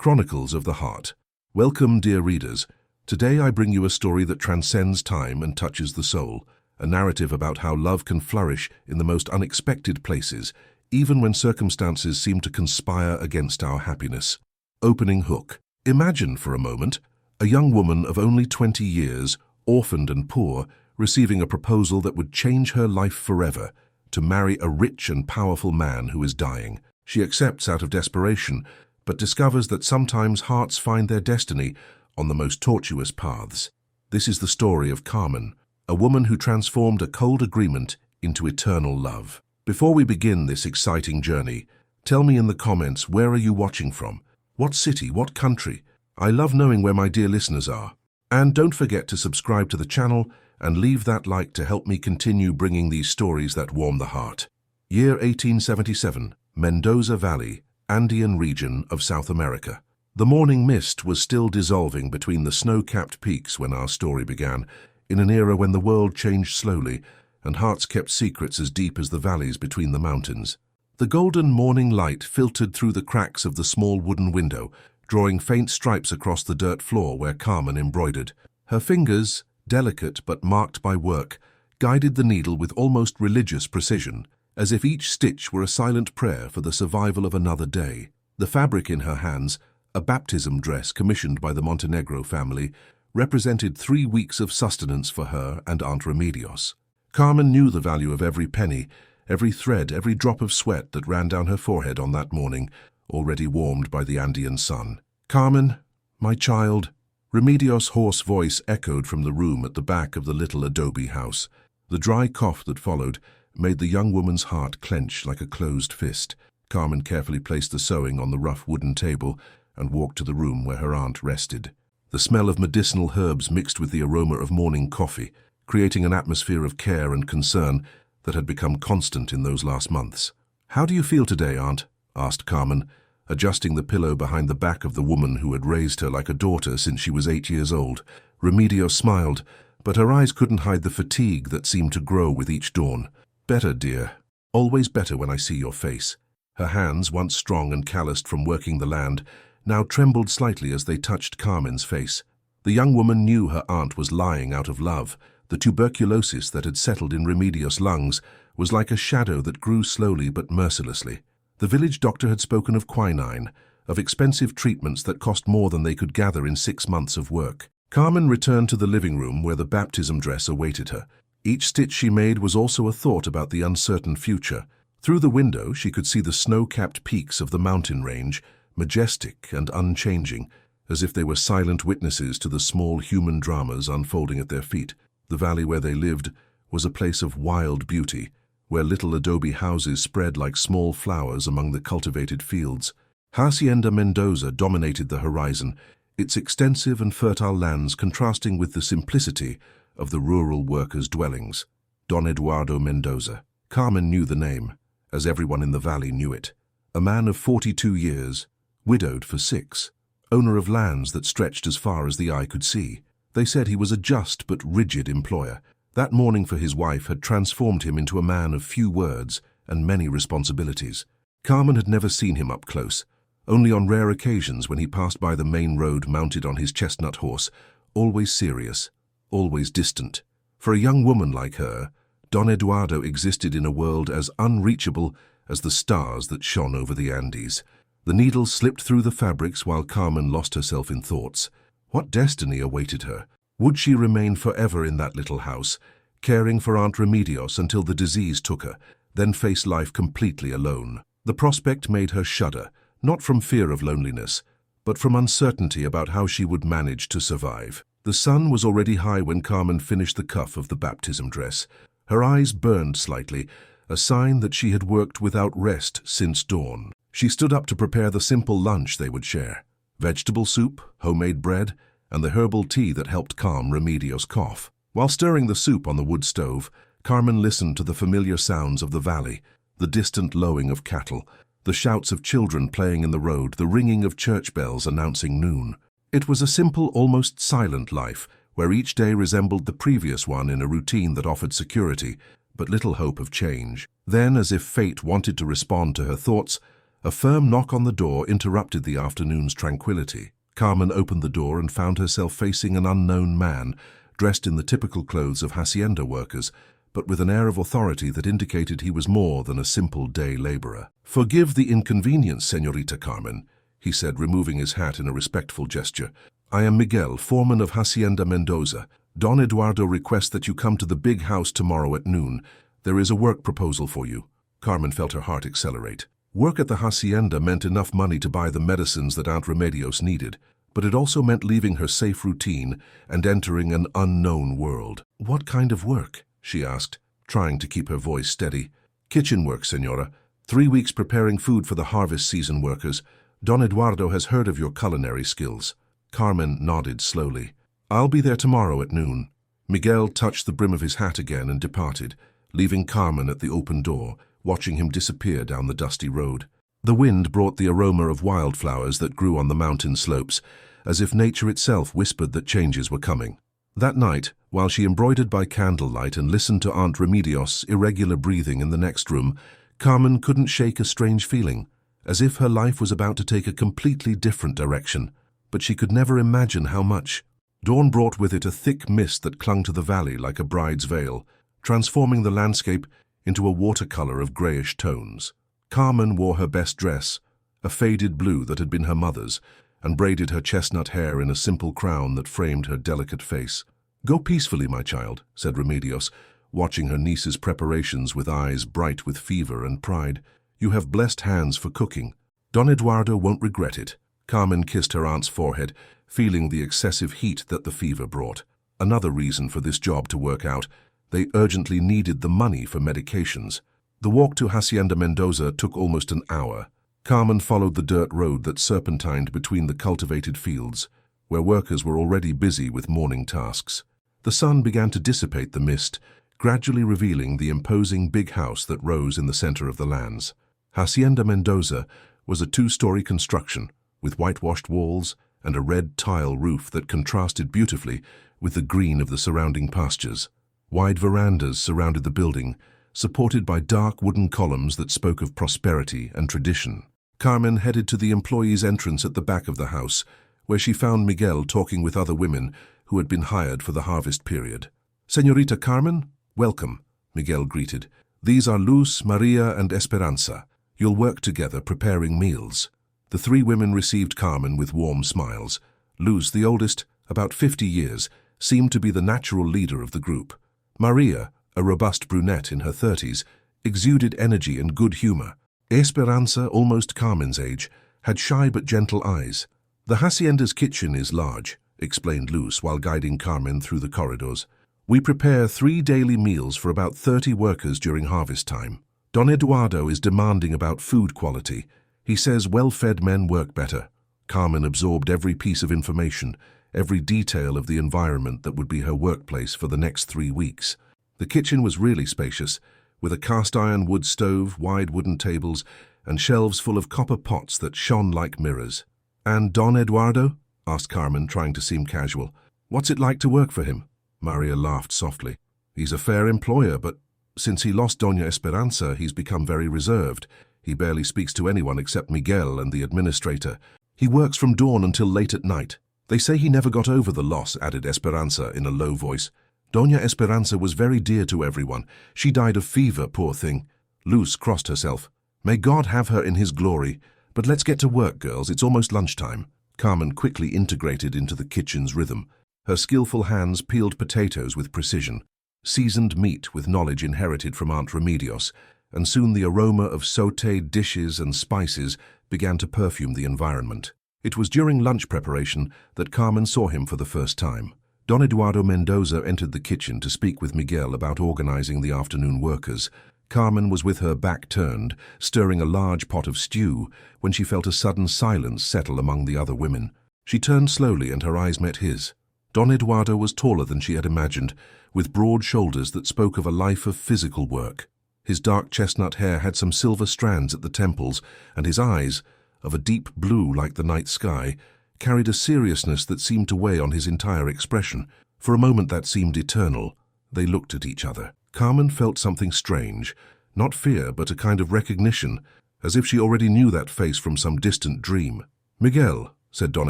Chronicles of the Heart. Welcome, dear readers. Today I bring you a story that transcends time and touches the soul, a narrative about how love can flourish in the most unexpected places, even when circumstances seem to conspire against our happiness. Opening hook. Imagine for a moment a young woman of only 20 years, orphaned and poor, receiving a proposal that would change her life forever, to marry a rich and powerful man who is dying. She accepts out of desperation, but discovers that sometimes hearts find their destiny on the most tortuous paths. This is the story of Carmen, a woman who transformed a cold agreement into eternal love. Before we begin this exciting journey, tell me in the comments, where are you watching from? What city? What country? I love knowing where my dear listeners are. And don't forget to subscribe to the channel and leave that like to help me continue bringing these stories that warm the heart. Year 1877, Mendoza Valley, Andean region of South America. The morning mist was still dissolving between the snow-capped peaks when our story began, in an era when the world changed slowly and hearts kept secrets as deep as the valleys between the mountains. The golden morning light filtered through the cracks of the small wooden window, drawing faint stripes across the dirt floor where Carmen embroidered. Her fingers, delicate but marked by work, guided the needle with almost religious precision, as if each stitch were a silent prayer for the survival of another day. The fabric in her hands, a baptism dress commissioned by the Montenegro family, represented 3 weeks of sustenance for her and Aunt Remedios. Carmen knew the value of every penny, every thread, every drop of sweat that ran down her forehead on that morning, already warmed by the Andean sun. "Carmen, my child." Remedios' hoarse voice echoed from the room at the back of the little adobe house. The dry cough that followed made the young woman's heart clench like a closed fist. Carmen carefully placed the sewing on the rough wooden table and walked to the room where her aunt rested. The smell of medicinal herbs mixed with the aroma of morning coffee, creating an atmosphere of care and concern that had become constant in those last months. "How do you feel today, Aunt?" asked Carmen, adjusting the pillow behind the back of the woman who had raised her like a daughter since she was 8 years old. Remedios smiled, but her eyes couldn't hide the fatigue that seemed to grow with each dawn. "Better, dear. Always better when I see your face." Her hands, once strong and calloused from working the land, now trembled slightly as they touched Carmen's face. The young woman knew her aunt was lying out of love. The tuberculosis that had settled in Remedios' lungs was like a shadow that grew slowly but mercilessly. The village doctor had spoken of quinine, of expensive treatments that cost more than they could gather in 6 months of work. Carmen returned to the living room where the baptism dress awaited her. Each stitch she made was also a thought about the uncertain future. Through the window, she could see the snow-capped peaks of the mountain range, majestic and unchanging, as if they were silent witnesses to the small human dramas unfolding at their feet. The valley where they lived was a place of wild beauty, where little adobe houses spread like small flowers among the cultivated fields. Hacienda Mendoza dominated the horizon, its extensive and fertile lands contrasting with the simplicity of the rural workers' dwellings. Don Eduardo Mendoza. Carmen knew the name, as everyone in the valley knew it. A man of 42 years, widowed for 6, owner of lands that stretched as far as the eye could see. They said he was a just but rigid employer. That mourning for his wife had transformed him into a man of few words and many responsibilities. Carmen had never seen him up close, only on rare occasions when he passed by the main road mounted on his chestnut horse, always serious, always distant. For a young woman like her, Don Eduardo existed in a world as unreachable as the stars that shone over the Andes. The needle slipped through the fabrics while Carmen lost herself in thoughts. What destiny awaited her? Would she remain forever in that little house, caring for Aunt Remedios until the disease took her, then face life completely alone? The prospect made her shudder, not from fear of loneliness, but from uncertainty about how she would manage to survive. The sun was already high when Carmen finished the cuff of the baptism dress. Her eyes burned slightly, a sign that she had worked without rest since dawn. She stood up to prepare the simple lunch they would share: vegetable soup, homemade bread, and the herbal tea that helped calm Remedios' cough. While stirring the soup on the wood stove, Carmen listened to the familiar sounds of the valley, the distant lowing of cattle, the shouts of children playing in the road, the ringing of church bells announcing noon. It was a simple, almost silent life, where each day resembled the previous one in a routine that offered security, but little hope of change. Then, as if fate wanted to respond to her thoughts, A firm knock on the door interrupted the afternoon's tranquility. Carmen opened the door and found herself facing an unknown man, dressed in the typical clothes of hacienda workers, but with an air of authority that indicated he was more than a simple day laborer. "Forgive the inconvenience, Señorita Carmen," he said, removing his hat in a respectful gesture. "I am Miguel, foreman of Hacienda Mendoza. Don Eduardo requests that you come to the big house tomorrow at noon. There is a work proposal for you." Carmen felt her heart accelerate. Work at the hacienda meant enough money to buy the medicines that Aunt Remedios needed, but it also meant leaving her safe routine and entering an unknown world. "What kind of work?" she asked, trying to keep her voice steady. "Kitchen work, Señora. 3 weeks preparing food for the harvest season workers. Don Eduardo has heard of your culinary skills." Carmen nodded slowly. "I'll be there tomorrow at noon." Miguel touched the brim of his hat again and departed, leaving Carmen at the open door, watching him disappear down the dusty road. The wind brought the aroma of wildflowers that grew on the mountain slopes, as if nature itself whispered that changes were coming. That night, while she embroidered by candlelight and listened to Aunt Remedios' irregular breathing in the next room, Carmen couldn't shake a strange feeling, as if her life was about to take a completely different direction, but she could never imagine how much. Dawn brought with it a thick mist that clung to the valley like a bride's veil, transforming the landscape into a watercolor of grayish tones. Carmen wore her best dress, a faded blue that had been her mother's, and braided her chestnut hair in a simple crown that framed her delicate face. "Go peacefully, my child," said Remedios, watching her niece's preparations with eyes bright with fever and pride. "You have blessed hands for cooking. Don Eduardo won't regret it." Carmen kissed her aunt's forehead, feeling the excessive heat that the fever brought. Another reason for this job to work out: they urgently needed the money for medications. The walk to Hacienda Mendoza took almost an hour. Carmen followed the dirt road that serpentined between the cultivated fields, where workers were already busy with morning tasks. The sun began to dissipate the mist, gradually revealing the imposing big house that rose in the center of the lands. Hacienda Mendoza was a 2-story construction, with whitewashed walls and a red tile roof that contrasted beautifully with the green of the surrounding pastures. Wide verandas surrounded the building, supported by dark wooden columns that spoke of prosperity and tradition. Carmen headed to the employees' entrance at the back of the house, where she found Miguel talking with other women who had been hired for the harvest period. "Señorita Carmen, welcome," Miguel greeted. "These are Luz, Maria, and Esperanza. You'll work together preparing meals." The 3 women received Carmen with warm smiles. Luz, the oldest, about 50 years, seemed to be the natural leader of the group. Maria, a robust brunette in her 30s, exuded energy and good humor. Esperanza, almost Carmen's age, had shy but gentle eyes. "The hacienda's kitchen is large," explained Luz while guiding Carmen through the corridors. "We prepare 3 daily meals for about 30 workers during harvest time. Don Eduardo is demanding about food quality. He says well-fed men work better." Carmen absorbed every piece of information, every detail of the environment that would be her workplace for the next 3 weeks. The kitchen was really spacious, with a cast-iron wood stove, wide wooden tables, and shelves full of copper pots that shone like mirrors. "And Don Eduardo?" asked Carmen, trying to seem casual. "What's it like to work for him?" Maria laughed softly. "He's a fair employer, but since he lost Doña Esperanza, he's become very reserved. He barely speaks to anyone except Miguel and the administrator. He works from dawn until late at night. They say he never got over the loss," added Esperanza in a low voice. "Doña Esperanza was very dear to everyone. She died of fever, poor thing." Luz crossed herself. "May God have her in his glory. But let's get to work, girls. It's almost lunchtime." Carmen quickly integrated into the kitchen's rhythm. Her skillful hands peeled potatoes with precision, seasoned meat with knowledge inherited from Aunt Remedios, and soon the aroma of sautéed dishes and spices began to perfume the environment. It was during lunch preparation that Carmen saw him for the first time. Don Eduardo Mendoza entered the kitchen to speak with Miguel about organizing the afternoon workers. Carmen was with her back turned, stirring a large pot of stew, when she felt a sudden silence settle among the other women. She turned slowly and her eyes met his. Don Eduardo was taller than she had imagined, with broad shoulders that spoke of a life of physical work. His dark chestnut hair had some silver strands at the temples, and his eyes, of a deep blue like the night sky, carried a seriousness that seemed to weigh on his entire expression. For a moment that seemed eternal. They looked at each other. Carmen felt something strange, not fear but a kind of recognition, as if she already knew that face from some distant dream. "Miguel," said Don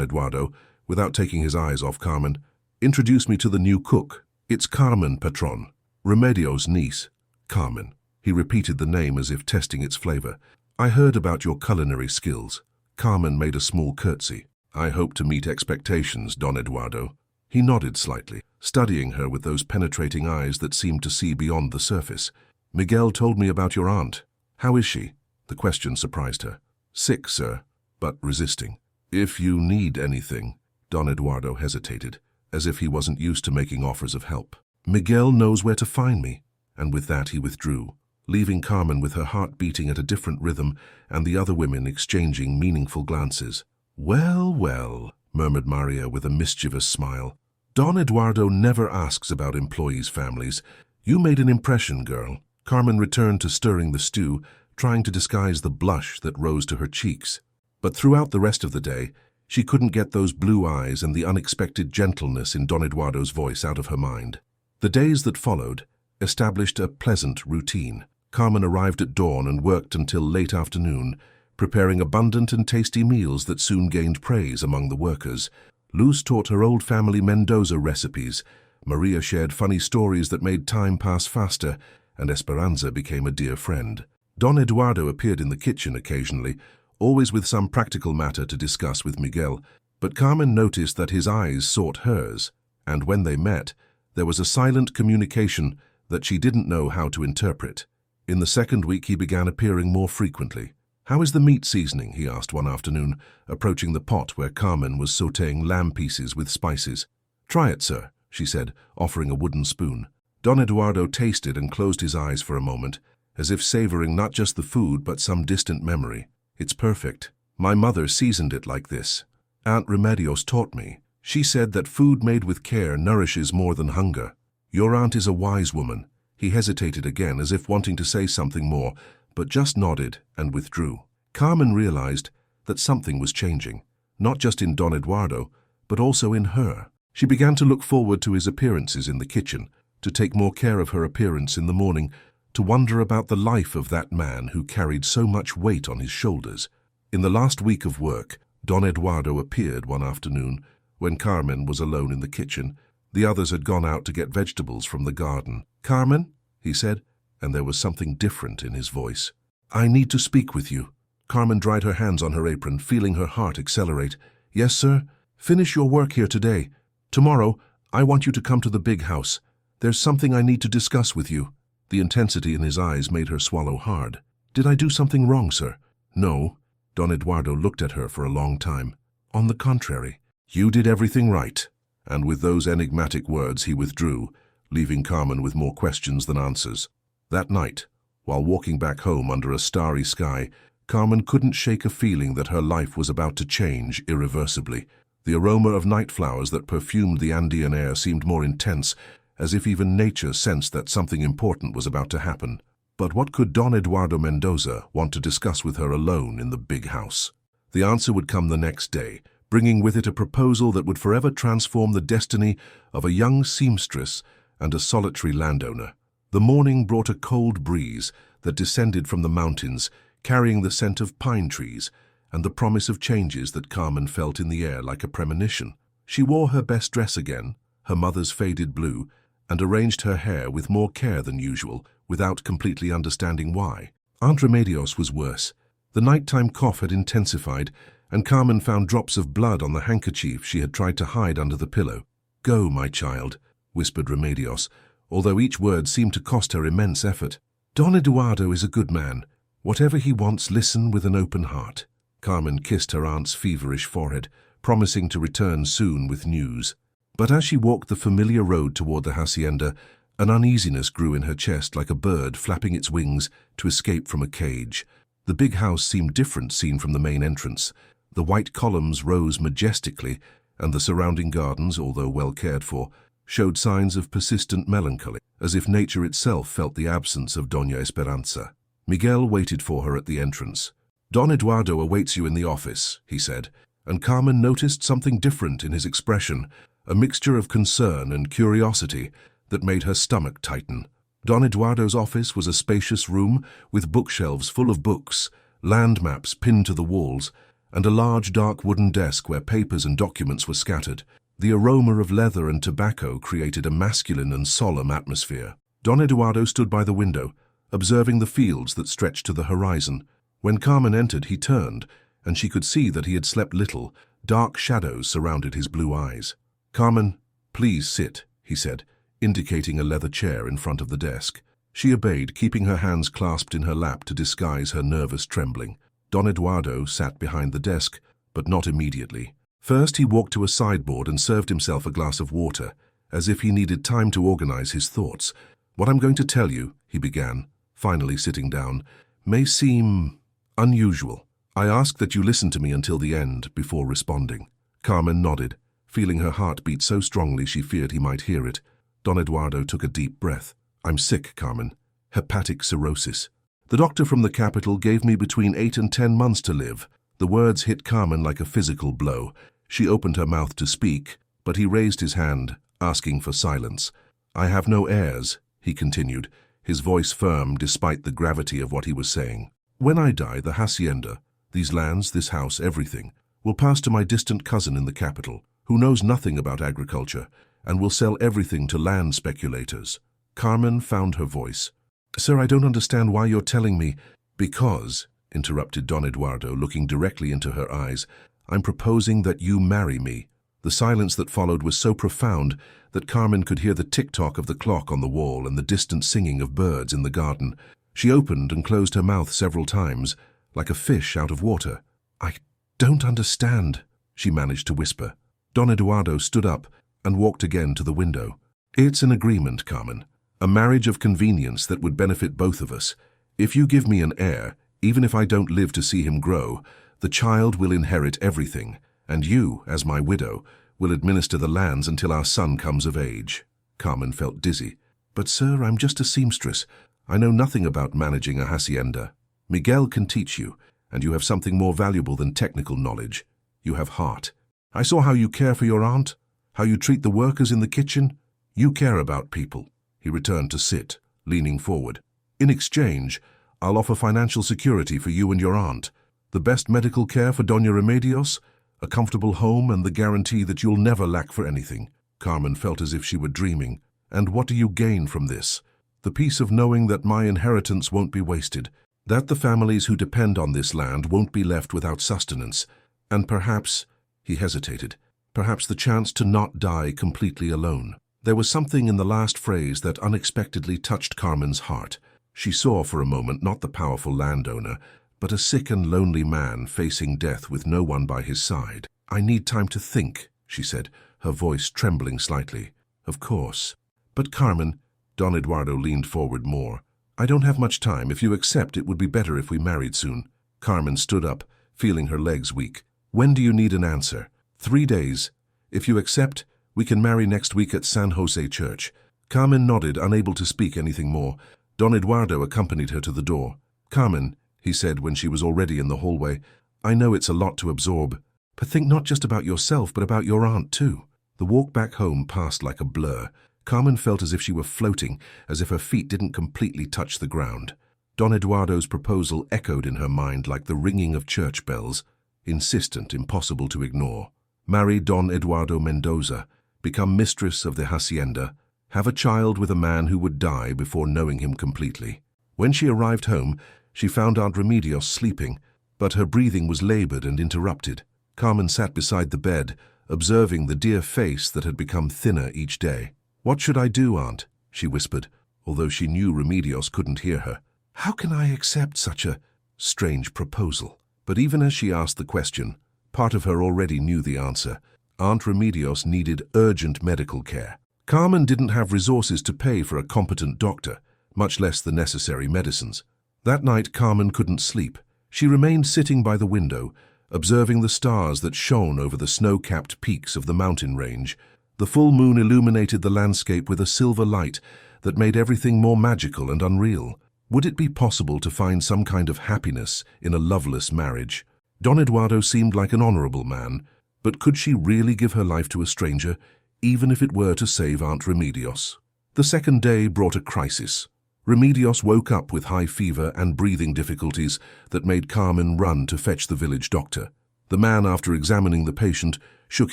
Eduardo, without taking his eyes off Carmen, "introduce me to the new cook. It's Carmen, patron. Remedio's niece." "Carmen." He repeated the name as if testing its flavor. "I heard about your culinary skills." Carmen made a small curtsy. "I hope to meet expectations, Don Eduardo." He nodded slightly, studying her with those penetrating eyes that seemed to see beyond the surface. "Miguel told me about your aunt. How is she?" The question surprised her. "Sick, sir, but resisting." "If you need anything." Don Eduardo hesitated, as if he wasn't used to making offers of help. "Miguel knows where to find me." And with that he withdrew, leaving Carmen with her heart beating at a different rhythm and the other women exchanging meaningful glances. "Well, well," murmured Maria with a mischievous smile. "Don Eduardo never asks about employees' families. You made an impression, girl." Carmen returned to stirring the stew, trying to disguise the blush that rose to her cheeks. But throughout the rest of the day, she couldn't get those blue eyes and the unexpected gentleness in Don Eduardo's voice out of her mind. The days that followed established a pleasant routine. Carmen arrived at dawn and worked until late afternoon, preparing abundant and tasty meals that soon gained praise among the workers. Luz taught her old family Mendoza recipes, Maria shared funny stories that made time pass faster, and Esperanza became a dear friend. Don Eduardo appeared in the kitchen occasionally, always with some practical matter to discuss with Miguel, but Carmen noticed that his eyes sought hers, and when they met, there was a silent communication that she didn't know how to interpret. In the second week he began appearing more frequently. "How is the meat seasoning?" he asked one afternoon, approaching the pot where Carmen was sautéing lamb pieces with spices. "Try it, sir," she said, offering a wooden spoon. Don Eduardo tasted and closed his eyes for a moment, as if savoring not just the food but some distant memory. "It's perfect. My mother seasoned it like this. Aunt Remedios taught me. She said that food made with care nourishes more than hunger. Your aunt is a wise woman." He hesitated again, as if wanting to say something more, but just nodded and withdrew. Carmen realized that something was changing, not just in Don Eduardo, but also in her. She began to look forward to his appearances in the kitchen, to take more care of her appearance in the morning, to wonder about the life of that man who carried so much weight on his shoulders. In the last week of work, Don Eduardo appeared one afternoon when Carmen was alone in the kitchen. The others had gone out to get vegetables from the garden. "Carmen," he said, and there was something different in his voice. "I need to speak with you." Carmen dried her hands on her apron, feeling her heart accelerate. "Yes, sir? Finish your work here today. Tomorrow, I want you to come to the big house. There's something I need to discuss with you." The intensity in his eyes made her swallow hard. "Did I do something wrong, sir?" "No." Don Eduardo looked at her for a long time. "On the contrary, you did everything right." And with those enigmatic words he withdrew, leaving Carmen with more questions than answers. That night, while walking back home under a starry sky, Carmen couldn't shake a feeling that her life was about to change irreversibly. The aroma of night flowers that perfumed the Andean air seemed more intense, as if even nature sensed that something important was about to happen. But what could Don Eduardo Mendoza want to discuss with her alone in the big house? The answer would come the next day, bringing with it a proposal that would forever transform the destiny of a young seamstress and a solitary landowner. The morning brought a cold breeze that descended from the mountains, carrying the scent of pine trees and the promise of changes that Carmen felt in the air like a premonition. She wore her best dress again, her mother's faded blue, and arranged her hair with more care than usual, without completely understanding why. Aunt Remedios was worse. The nighttime cough had intensified, and Carmen found drops of blood on the handkerchief she had tried to hide under the pillow. "Go, my child," whispered Remedios, although each word seemed to cost her immense effort. "Don Eduardo is a good man. Whatever he wants, listen with an open heart." Carmen kissed her aunt's feverish forehead, promising to return soon with news. But as she walked the familiar road toward the hacienda, an uneasiness grew in her chest like a bird flapping its wings to escape from a cage. The big house seemed different seen from the main entrance. The white columns rose majestically, and the surrounding gardens, although well cared for, showed signs of persistent melancholy, as if nature itself felt the absence of Doña Esperanza. Miguel waited for her at the entrance. "Don Eduardo awaits you in the office," he said, and Carmen noticed something different in his expression, a mixture of concern and curiosity that made her stomach tighten. Don Eduardo's office was a spacious room with bookshelves full of books, land maps pinned to the walls, and a large dark wooden desk where papers and documents were scattered. The aroma of leather and tobacco created a masculine and solemn atmosphere. Don Eduardo stood by the window, observing the fields that stretched to the horizon. When Carmen entered, he turned, and she could see that he had slept little. Dark shadows surrounded his blue eyes. "Carmen, please sit," he said, indicating a leather chair in front of the desk. She obeyed, keeping her hands clasped in her lap to disguise her nervous trembling. Don Eduardo sat behind the desk, but not immediately. First, he walked to a sideboard and served himself a glass of water, as if he needed time to organize his thoughts. "What I'm going to tell you," he began, finally sitting down, "may seem unusual. I ask that you listen to me until the end before responding." Carmen nodded, feeling her heart beat so strongly she feared he might hear it. Don Eduardo took a deep breath. "I'm sick, Carmen. Hepatic cirrhosis. The doctor from the capital gave me between 8 and 10 months to live." The words hit Carmen like a physical blow. She opened her mouth to speak, but he raised his hand, asking for silence. "I have no heirs," he continued, his voice firm despite the gravity of what he was saying. "When I die, the hacienda, these lands, this house, everything, will pass to my distant cousin in the capital, who knows nothing about agriculture, and will sell everything to land speculators." Carmen found her voice. "Sir, I don't understand why you're telling me." "Because," interrupted Don Eduardo, looking directly into her eyes, "I'm proposing that you marry me." The silence that followed was so profound that Carmen could hear the tick-tock of the clock on the wall and the distant singing of birds in the garden. She opened and closed her mouth several times, like a fish out of water. "I don't understand," she managed to whisper. Don Eduardo stood up and walked again to the window. "It's an agreement, Carmen. A marriage of convenience that would benefit both of us. If you give me an heir, even if I don't live to see him grow, the child will inherit everything, and you, as my widow, will administer the lands until our son comes of age." Carmen felt dizzy. "But sir, I'm just a seamstress. I know nothing about managing a hacienda. Miguel can teach you, and you have something more valuable than technical knowledge. You have heart. I saw how you care for your aunt, how you treat the workers in the kitchen. You care about people." He returned to sit, leaning forward. "In exchange, I'll offer financial security for you and your aunt, the best medical care for Doña Remedios, a comfortable home, and the guarantee that you'll never lack for anything." Carmen felt as if she were dreaming. "And what do you gain from this?" "The peace of knowing that my inheritance won't be wasted, that the families who depend on this land won't be left without sustenance, and perhaps," he hesitated, "perhaps the chance to not die completely alone." There was something in the last phrase that unexpectedly touched Carmen's heart. She saw for a moment not the powerful landowner, but a sick and lonely man facing death with no one by his side. "I need time to think," she said, her voice trembling slightly. "Of course. But Carmen," Don Eduardo leaned forward more, "I don't have much time. If you accept, it would be better if we married soon." Carmen stood up, feeling her legs weak. "When do you need an answer?" 3 days. If you accept, we can marry next week at San Jose Church." Carmen nodded, unable to speak anything more. Don Eduardo accompanied her to the door. "Carmen," he said when she was already in the hallway, "I know it's a lot to absorb, but think not just about yourself, but about your aunt too." The walk back home passed like a blur. Carmen felt as if she were floating, as if her feet didn't completely touch the ground. Don Eduardo's proposal echoed in her mind like the ringing of church bells, insistent, impossible to ignore. Marry Don Eduardo Mendoza, become mistress of the hacienda, have a child with a man who would die before knowing him completely. When she arrived home, she found Aunt Remedios sleeping, but her breathing was labored and interrupted. Carmen sat beside the bed, observing the dear face that had become thinner each day. "What should I do, Aunt?" she whispered, although she knew Remedios couldn't hear her. "How can I accept such a strange proposal?" But even as she asked the question, part of her already knew the answer. Aunt Remedios needed urgent medical care. Carmen didn't have resources to pay for a competent doctor, much less the necessary medicines. That night Carmen couldn't sleep. She remained sitting by the window, observing the stars that shone over the snow-capped peaks of the mountain range. The full moon illuminated the landscape with a silver light that made everything more magical and unreal. Would it be possible to find some kind of happiness in a loveless marriage? Don Eduardo seemed like an honorable man, but could she really give her life to a stranger, even if it were to save Aunt Remedios? The second day brought a crisis. Remedios woke up with high fever and breathing difficulties that made Carmen run to fetch the village doctor. The man, after examining the patient, shook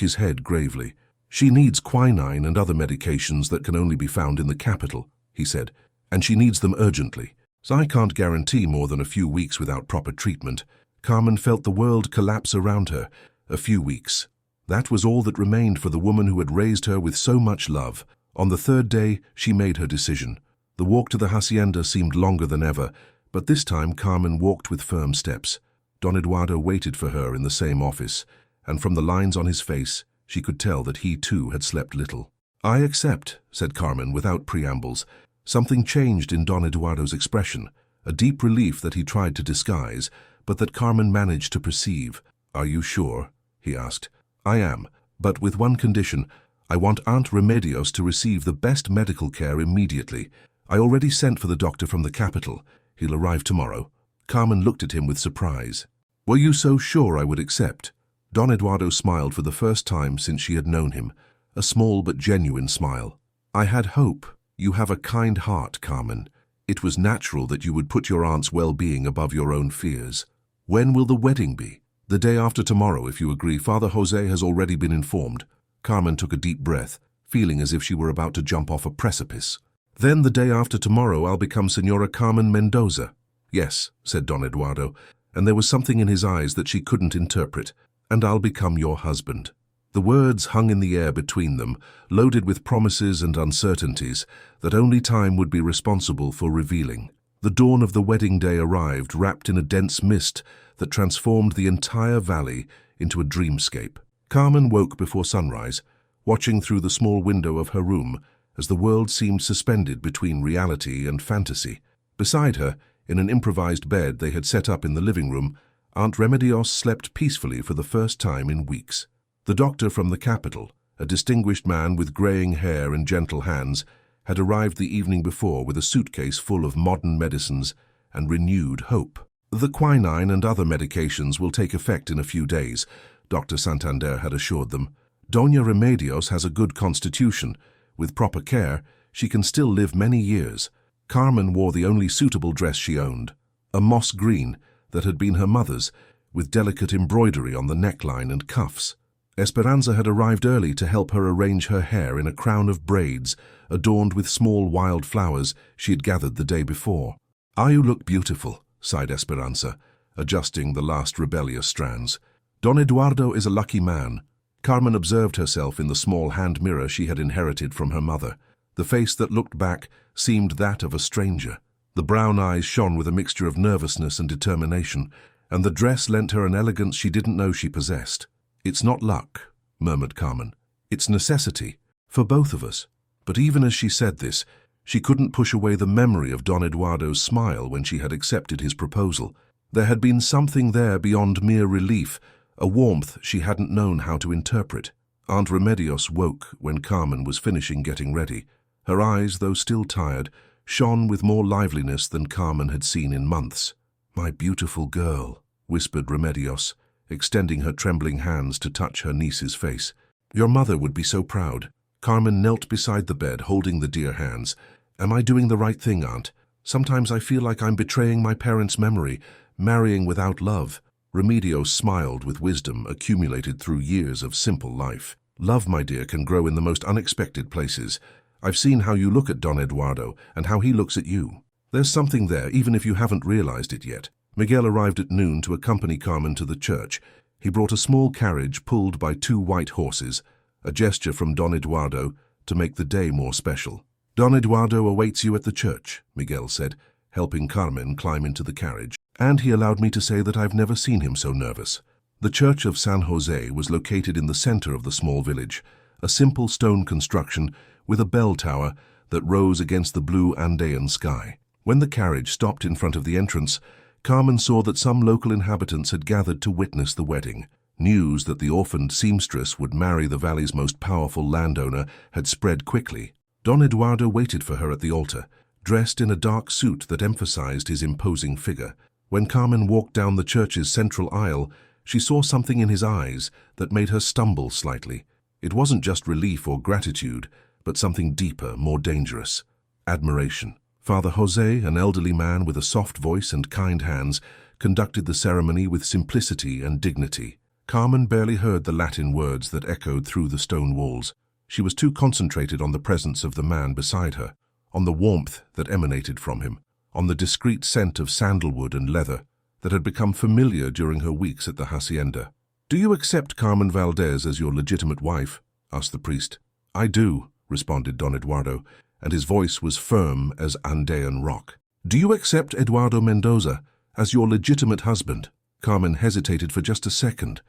his head gravely. "She needs quinine and other medications that can only be found in the capital," he said, "and she needs them urgently. So I can't guarantee more than a few weeks without proper treatment." Carmen felt the world collapse around her. A few weeks. That was all that remained for the woman who had raised her with so much love. On the third day, she made her decision. The walk to the hacienda seemed longer than ever, but this time Carmen walked with firm steps. Don Eduardo waited for her in the same office, and from the lines on his face, she could tell that he too had slept little. "I accept," said Carmen without preambles. Something changed in Don Eduardo's expression, a deep relief that he tried to disguise, but that Carmen managed to perceive. "Are you sure?" he asked. "I am, but with one condition. I want Aunt Remedios to receive the best medical care immediately. I already sent for the doctor from the capital. He'll arrive tomorrow." Carmen looked at him with surprise. "Were you so sure I would accept?" Don Eduardo smiled for the first time since she had known him, a small but genuine smile. "I had hope. You have a kind heart, Carmen. It was natural that you would put your aunt's well-being above your own fears. When will the wedding be?" "The day after tomorrow, if you agree. Father Jose has already been informed." Carmen took a deep breath, feeling as if she were about to jump off a precipice. "Then the day after tomorrow I'll become Senora Carmen Mendoza." "Yes," said Don Eduardo, and there was something in his eyes that she couldn't interpret. "And I'll become your husband." The words hung in the air between them, loaded with promises and uncertainties that only time would be responsible for revealing. The dawn of the wedding day arrived, wrapped in a dense mist that transformed the entire valley into a dreamscape. Carmen woke before sunrise, watching through the small window of her room as the world seemed suspended between reality and fantasy. Beside her, in an improvised bed they had set up in the living room, Aunt Remedios slept peacefully for the first time in weeks. The doctor from the capital, a distinguished man with graying hair and gentle hands, had arrived the evening before with a suitcase full of modern medicines and renewed hope. "The quinine and other medications will take effect in a few days," Dr. Santander had assured them. "Doña Remedios has a good constitution. With proper care, she can still live many years." Carmen wore the only suitable dress she owned, a moss green that had been her mother's, with delicate embroidery on the neckline and cuffs. Esperanza had arrived early to help her arrange her hair in a crown of braids adorned with small wild flowers she had gathered the day before. "Ah, you look beautiful," sighed Esperanza, adjusting the last rebellious strands. "Don Eduardo is a lucky man." Carmen observed herself in the small hand mirror she had inherited from her mother. The face that looked back seemed that of a stranger. The brown eyes shone with a mixture of nervousness and determination, and the dress lent her an elegance she didn't know she possessed. "It's not luck," murmured Carmen. "It's necessity, for both of us." But even as she said this, she couldn't push away the memory of Don Eduardo's smile when she had accepted his proposal. There had been something there beyond mere relief, a warmth she hadn't known how to interpret. Aunt Remedios woke when Carmen was finishing getting ready. Her eyes, though still tired, shone with more liveliness than Carmen had seen in months. "My beautiful girl," whispered Remedios, extending her trembling hands to touch her niece's face. "Your mother would be so proud." Carmen knelt beside the bed, holding the dear hands. "Am I doing the right thing, Aunt? Sometimes I feel like I'm betraying my parents' memory, marrying without love." Remedios smiled with wisdom accumulated through years of simple life. "Love, my dear, can grow in the most unexpected places. I've seen how you look at Don Eduardo and how he looks at you. There's something there, even if you haven't realized it yet." Miguel arrived at noon to accompany Carmen to the church. He brought a small carriage pulled by 2 white horses, a gesture from Don Eduardo to make the day more special. "Don Eduardo awaits you at the church," Miguel said, helping Carmen climb into the carriage. "And he allowed me to say that I've never seen him so nervous." The church of San Jose was located in the center of the small village, a simple stone construction with a bell tower that rose against the blue Andean sky. When the carriage stopped in front of the entrance, Carmen saw that some local inhabitants had gathered to witness the wedding. News that the orphaned seamstress would marry the valley's most powerful landowner had spread quickly. Don Eduardo waited for her at the altar, dressed in a dark suit that emphasized his imposing figure. When Carmen walked down the church's central aisle, she saw something in his eyes that made her stumble slightly. It wasn't just relief or gratitude, but something deeper, more dangerous. Admiration. Father Jose, an elderly man with a soft voice and kind hands, conducted the ceremony with simplicity and dignity. Carmen barely heard the Latin words that echoed through the stone walls. She was too concentrated on the presence of the man beside her, on the warmth that emanated from him, on the discreet scent of sandalwood and leather that had become familiar during her weeks at the hacienda. "Do you accept Carmen Valdez as your legitimate wife?" asked the priest. "I do," responded Don Eduardo, and his voice was firm as Andean rock. "Do you accept Eduardo Mendoza as your legitimate husband?" Carmen hesitated for just a second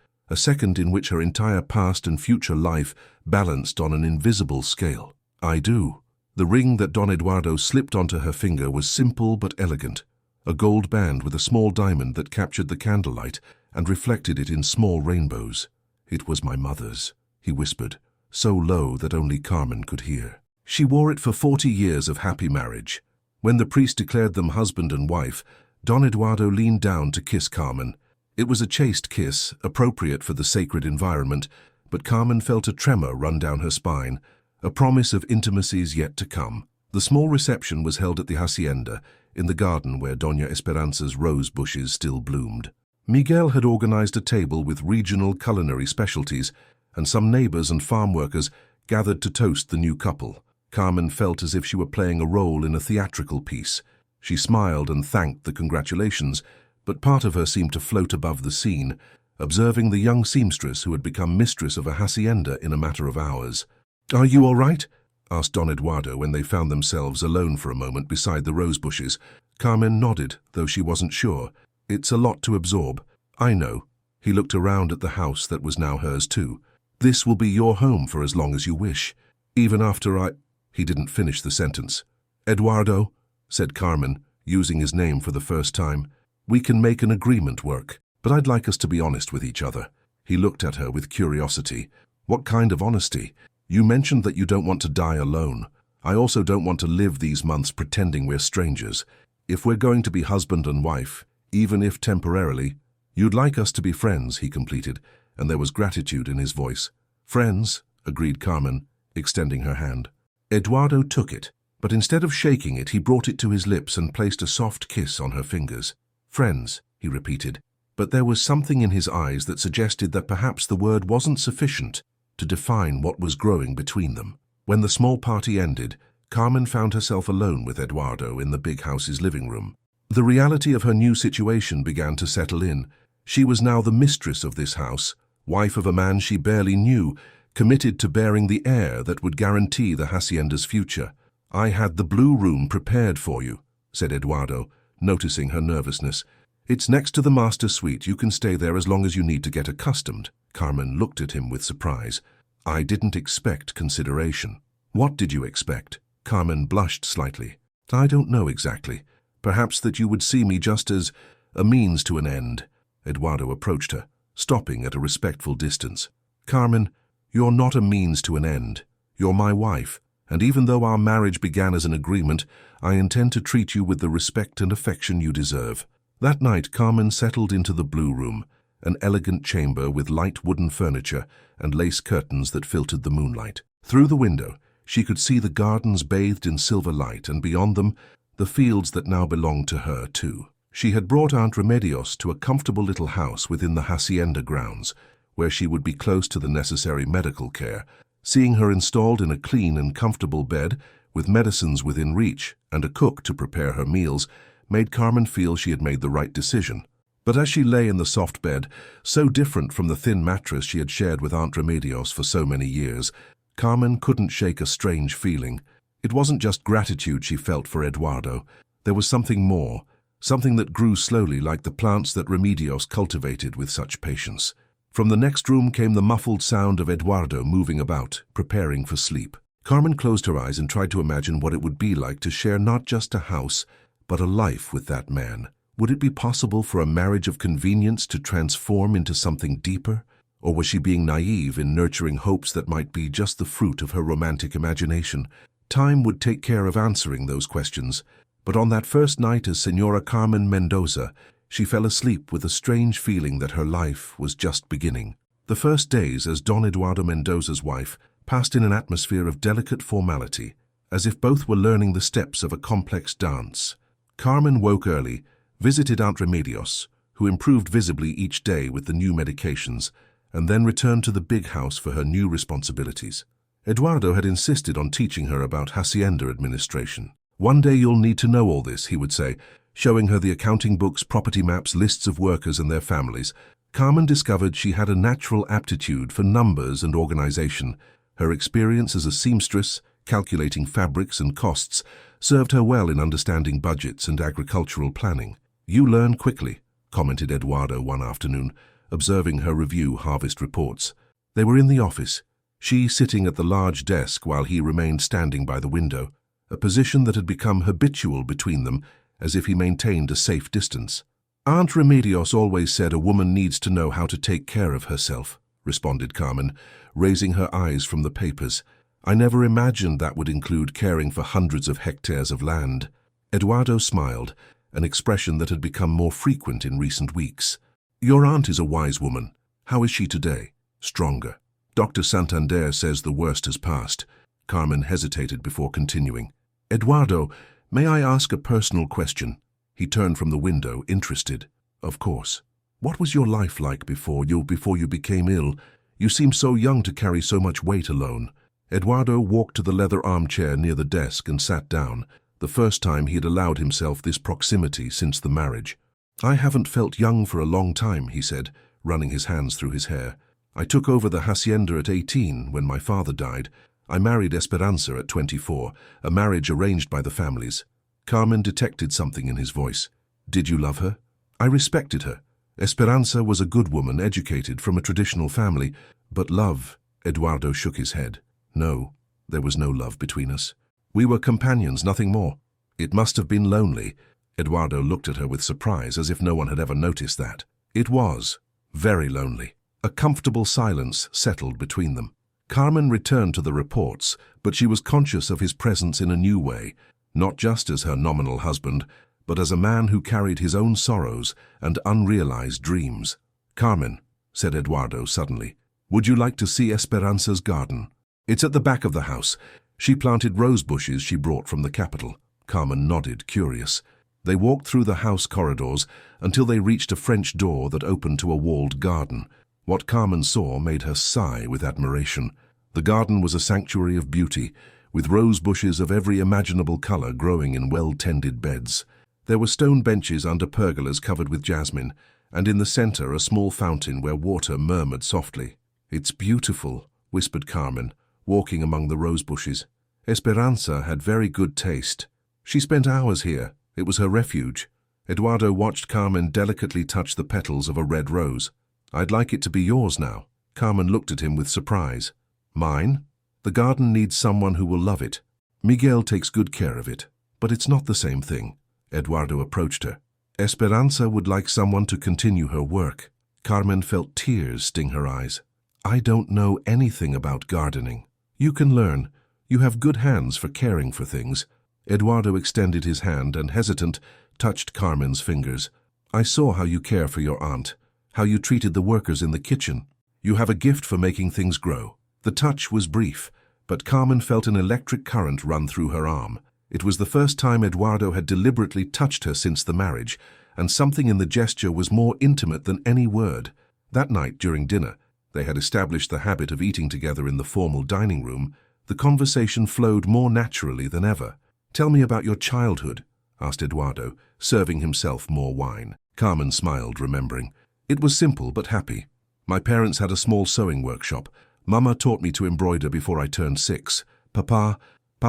in which her entire past and future life balanced on an invisible scale. "I do." The ring that Don Eduardo slipped onto her finger was simple but elegant, a gold band with a small diamond that captured the candlelight and reflected it in small rainbows. "It was my mother's," he whispered, so low that only Carmen could hear. She wore it for 40 years of happy marriage. When the priest declared them husband and wife, Don Eduardo leaned down to kiss Carmen. It was a chaste kiss, appropriate for the sacred environment, but Carmen felt a tremor run down her spine, a promise of intimacies yet to come. The small reception was held at the hacienda, in the garden where Doña Esperanza's rose bushes still bloomed. Miguel had organized a table with regional culinary specialties, and some neighbors and farm workers gathered to toast the new couple. Carmen felt as if she were playing a role in a theatrical piece. She smiled and thanked the congratulations, but part of her seemed to float above the scene, observing the young seamstress who had become mistress of a hacienda in a matter of hours. "Are you all right?" asked Don Eduardo when they found themselves alone for a moment beside the rose bushes. Carmen nodded, though she wasn't sure. "It's a lot to absorb." "I know." He looked around at the house that was now hers too. "This will be your home for as long as you wish. Even after I—" He didn't finish the sentence. "Eduardo," said Carmen, using his name for the first time, "we can make an agreement work, but I'd like us to be honest with each other." He looked at her with curiosity. "What kind of honesty? You mentioned that you don't want to die alone. I also don't want to live these months pretending we're strangers. If we're going to be husband and wife, even if temporarily, you'd like us to be friends," he completed, and there was gratitude in his voice. "Friends," agreed Carmen, extending her hand. Eduardo took it, but instead of shaking it, he brought it to his lips and placed a soft kiss on her fingers. "Friends," he repeated, but there was something in his eyes that suggested that perhaps the word wasn't sufficient to define what was growing between them. When the small party ended, Carmen found herself alone with Eduardo in the big house's living room. The reality of her new situation began to settle in. She was now the mistress of this house, wife of a man she barely knew, committed to bearing the heir that would guarantee the hacienda's future. "I had the blue room prepared for you," said Eduardo, noticing her nervousness. "It's next to the master suite. You can stay there as long as you need to get accustomed." Carmen looked at him with surprise. "I didn't expect consideration." "What did you expect?" Carmen blushed slightly. "I don't know exactly. Perhaps that you would see me just as a means to an end." Eduardo approached her, stopping at a respectful distance. "Carmen, you're not a means to an end. You're my wife, and even though our marriage began as an agreement, I intend to treat you with the respect and affection you deserve." That night, Carmen settled into the blue room, an elegant chamber with light wooden furniture and lace curtains that filtered the moonlight. Through the window, she could see the gardens bathed in silver light, and beyond them, the fields that now belonged to her too. She had brought Aunt Remedios to a comfortable little house within the hacienda grounds, where she would be close to the necessary medical care. Seeing her installed in a clean and comfortable bed, with medicines within reach and a cook to prepare her meals, made Carmen feel she had made the right decision. But as she lay in the soft bed, so different from the thin mattress she had shared with Aunt Remedios for so many years, Carmen couldn't shake a strange feeling. It wasn't just gratitude she felt for Eduardo. There was something more, something that grew slowly like the plants that Remedios cultivated with such patience. From the next room came the muffled sound of Eduardo moving about, preparing for sleep. Carmen closed her eyes and tried to imagine what it would be like to share not just a house, but a life with that man. Would it be possible for a marriage of convenience to transform into something deeper? Or was she being naive in nurturing hopes that might be just the fruit of her romantic imagination? Time would take care of answering those questions. But on that first night as Senora Carmen Mendoza, she fell asleep with a strange feeling that her life was just beginning. The first days as Don Eduardo Mendoza's wife passed in an atmosphere of delicate formality, as if both were learning the steps of a complex dance. Carmen woke early, visited Aunt Remedios, who improved visibly each day with the new medications, and then returned to the big house for her new responsibilities. Eduardo had insisted on teaching her about hacienda administration. "One day you'll need to know all this," he would say, showing her the accounting books, property maps, lists of workers and their families. Carmen discovered she had a natural aptitude for numbers and organization. Her experience as a seamstress, calculating fabrics and costs, served her well in understanding budgets and agricultural planning. "You learn quickly," commented Eduardo one afternoon, observing her review harvest reports. They were in the office, she sitting at the large desk while he remained standing by the window, a position that had become habitual between them, as if he maintained a safe distance. "Aunt Remedios always said a woman needs to know how to take care of herself," responded Carmen, raising her eyes from the papers. "I never imagined that would include caring for hundreds of hectares of land." Eduardo smiled, an expression that had become more frequent in recent weeks. "Your aunt is a wise woman. How is she today?" "Stronger. Dr. Santander says the worst has passed." Carmen hesitated before continuing. "Eduardo, may I ask a personal question?" He turned from the window, interested. "Of course. What was your life like before you became ill? You seem so young to carry so much weight alone." Eduardo walked to the leather armchair near the desk and sat down, the first time he had allowed himself this proximity since the marriage. "I haven't felt young for a long time," he said, running his hands through his hair. "I took over the hacienda at 18 when my father died. I married Esperanza at 24, a marriage arranged by the families." Carmen detected something in his voice. "Did you love her?" "I respected her. Esperanza was a good woman, educated, from a traditional family. But love," Eduardo shook his head. "No, there was no love between us. We were companions, nothing more." "It must have been lonely." Eduardo looked at her with surprise, as if no one had ever noticed that. "It was. Very lonely." A comfortable silence settled between them. Carmen returned to the reports, but she was conscious of his presence in a new way, not just as her nominal husband, but as a man who carried his own sorrows and unrealized dreams. "Carmen," said Eduardo suddenly, "would you like to see Esperanza's garden? It's at the back of the house. She planted rose bushes she brought from the capital." Carmen nodded, curious. They walked through the house corridors until they reached a French door that opened to a walled garden. What Carmen saw made her sigh with admiration. The garden was a sanctuary of beauty, with rose bushes of every imaginable color growing in well-tended beds. There were stone benches under pergolas covered with jasmine, and in the center a small fountain where water murmured softly. "It's beautiful," whispered Carmen, walking among the rose bushes. Esperanza had very good taste. She spent hours here. It was her refuge. Eduardo watched Carmen delicately touch the petals of a red rose. "I'd like it to be yours now." Carmen looked at him with surprise. "Mine? The garden needs someone who will love it. Miguel takes good care of it, but it's not the same thing." Eduardo approached her. "Esperanza would like someone to continue her work." Carmen felt tears sting her eyes. "I don't know anything about gardening." "You can learn. You have good hands for caring for things." Eduardo extended his hand and, hesitant, touched Carmen's fingers. "I saw how you care for your aunt, how you treated the workers in the kitchen. You have a gift for making things grow." The touch was brief, but Carmen felt an electric current run through her arm. It was the first time Eduardo had deliberately touched her since the marriage, and something in the gesture was more intimate than any word. That night, during dinner, they had established the habit of eating together in the formal dining room. The conversation flowed more naturally than ever. "Tell me about your childhood," asked Eduardo, serving himself more wine. Carmen smiled, remembering. "It was simple but happy. My parents had a small sewing workshop. Mama taught me to embroider before I turned 6. Papa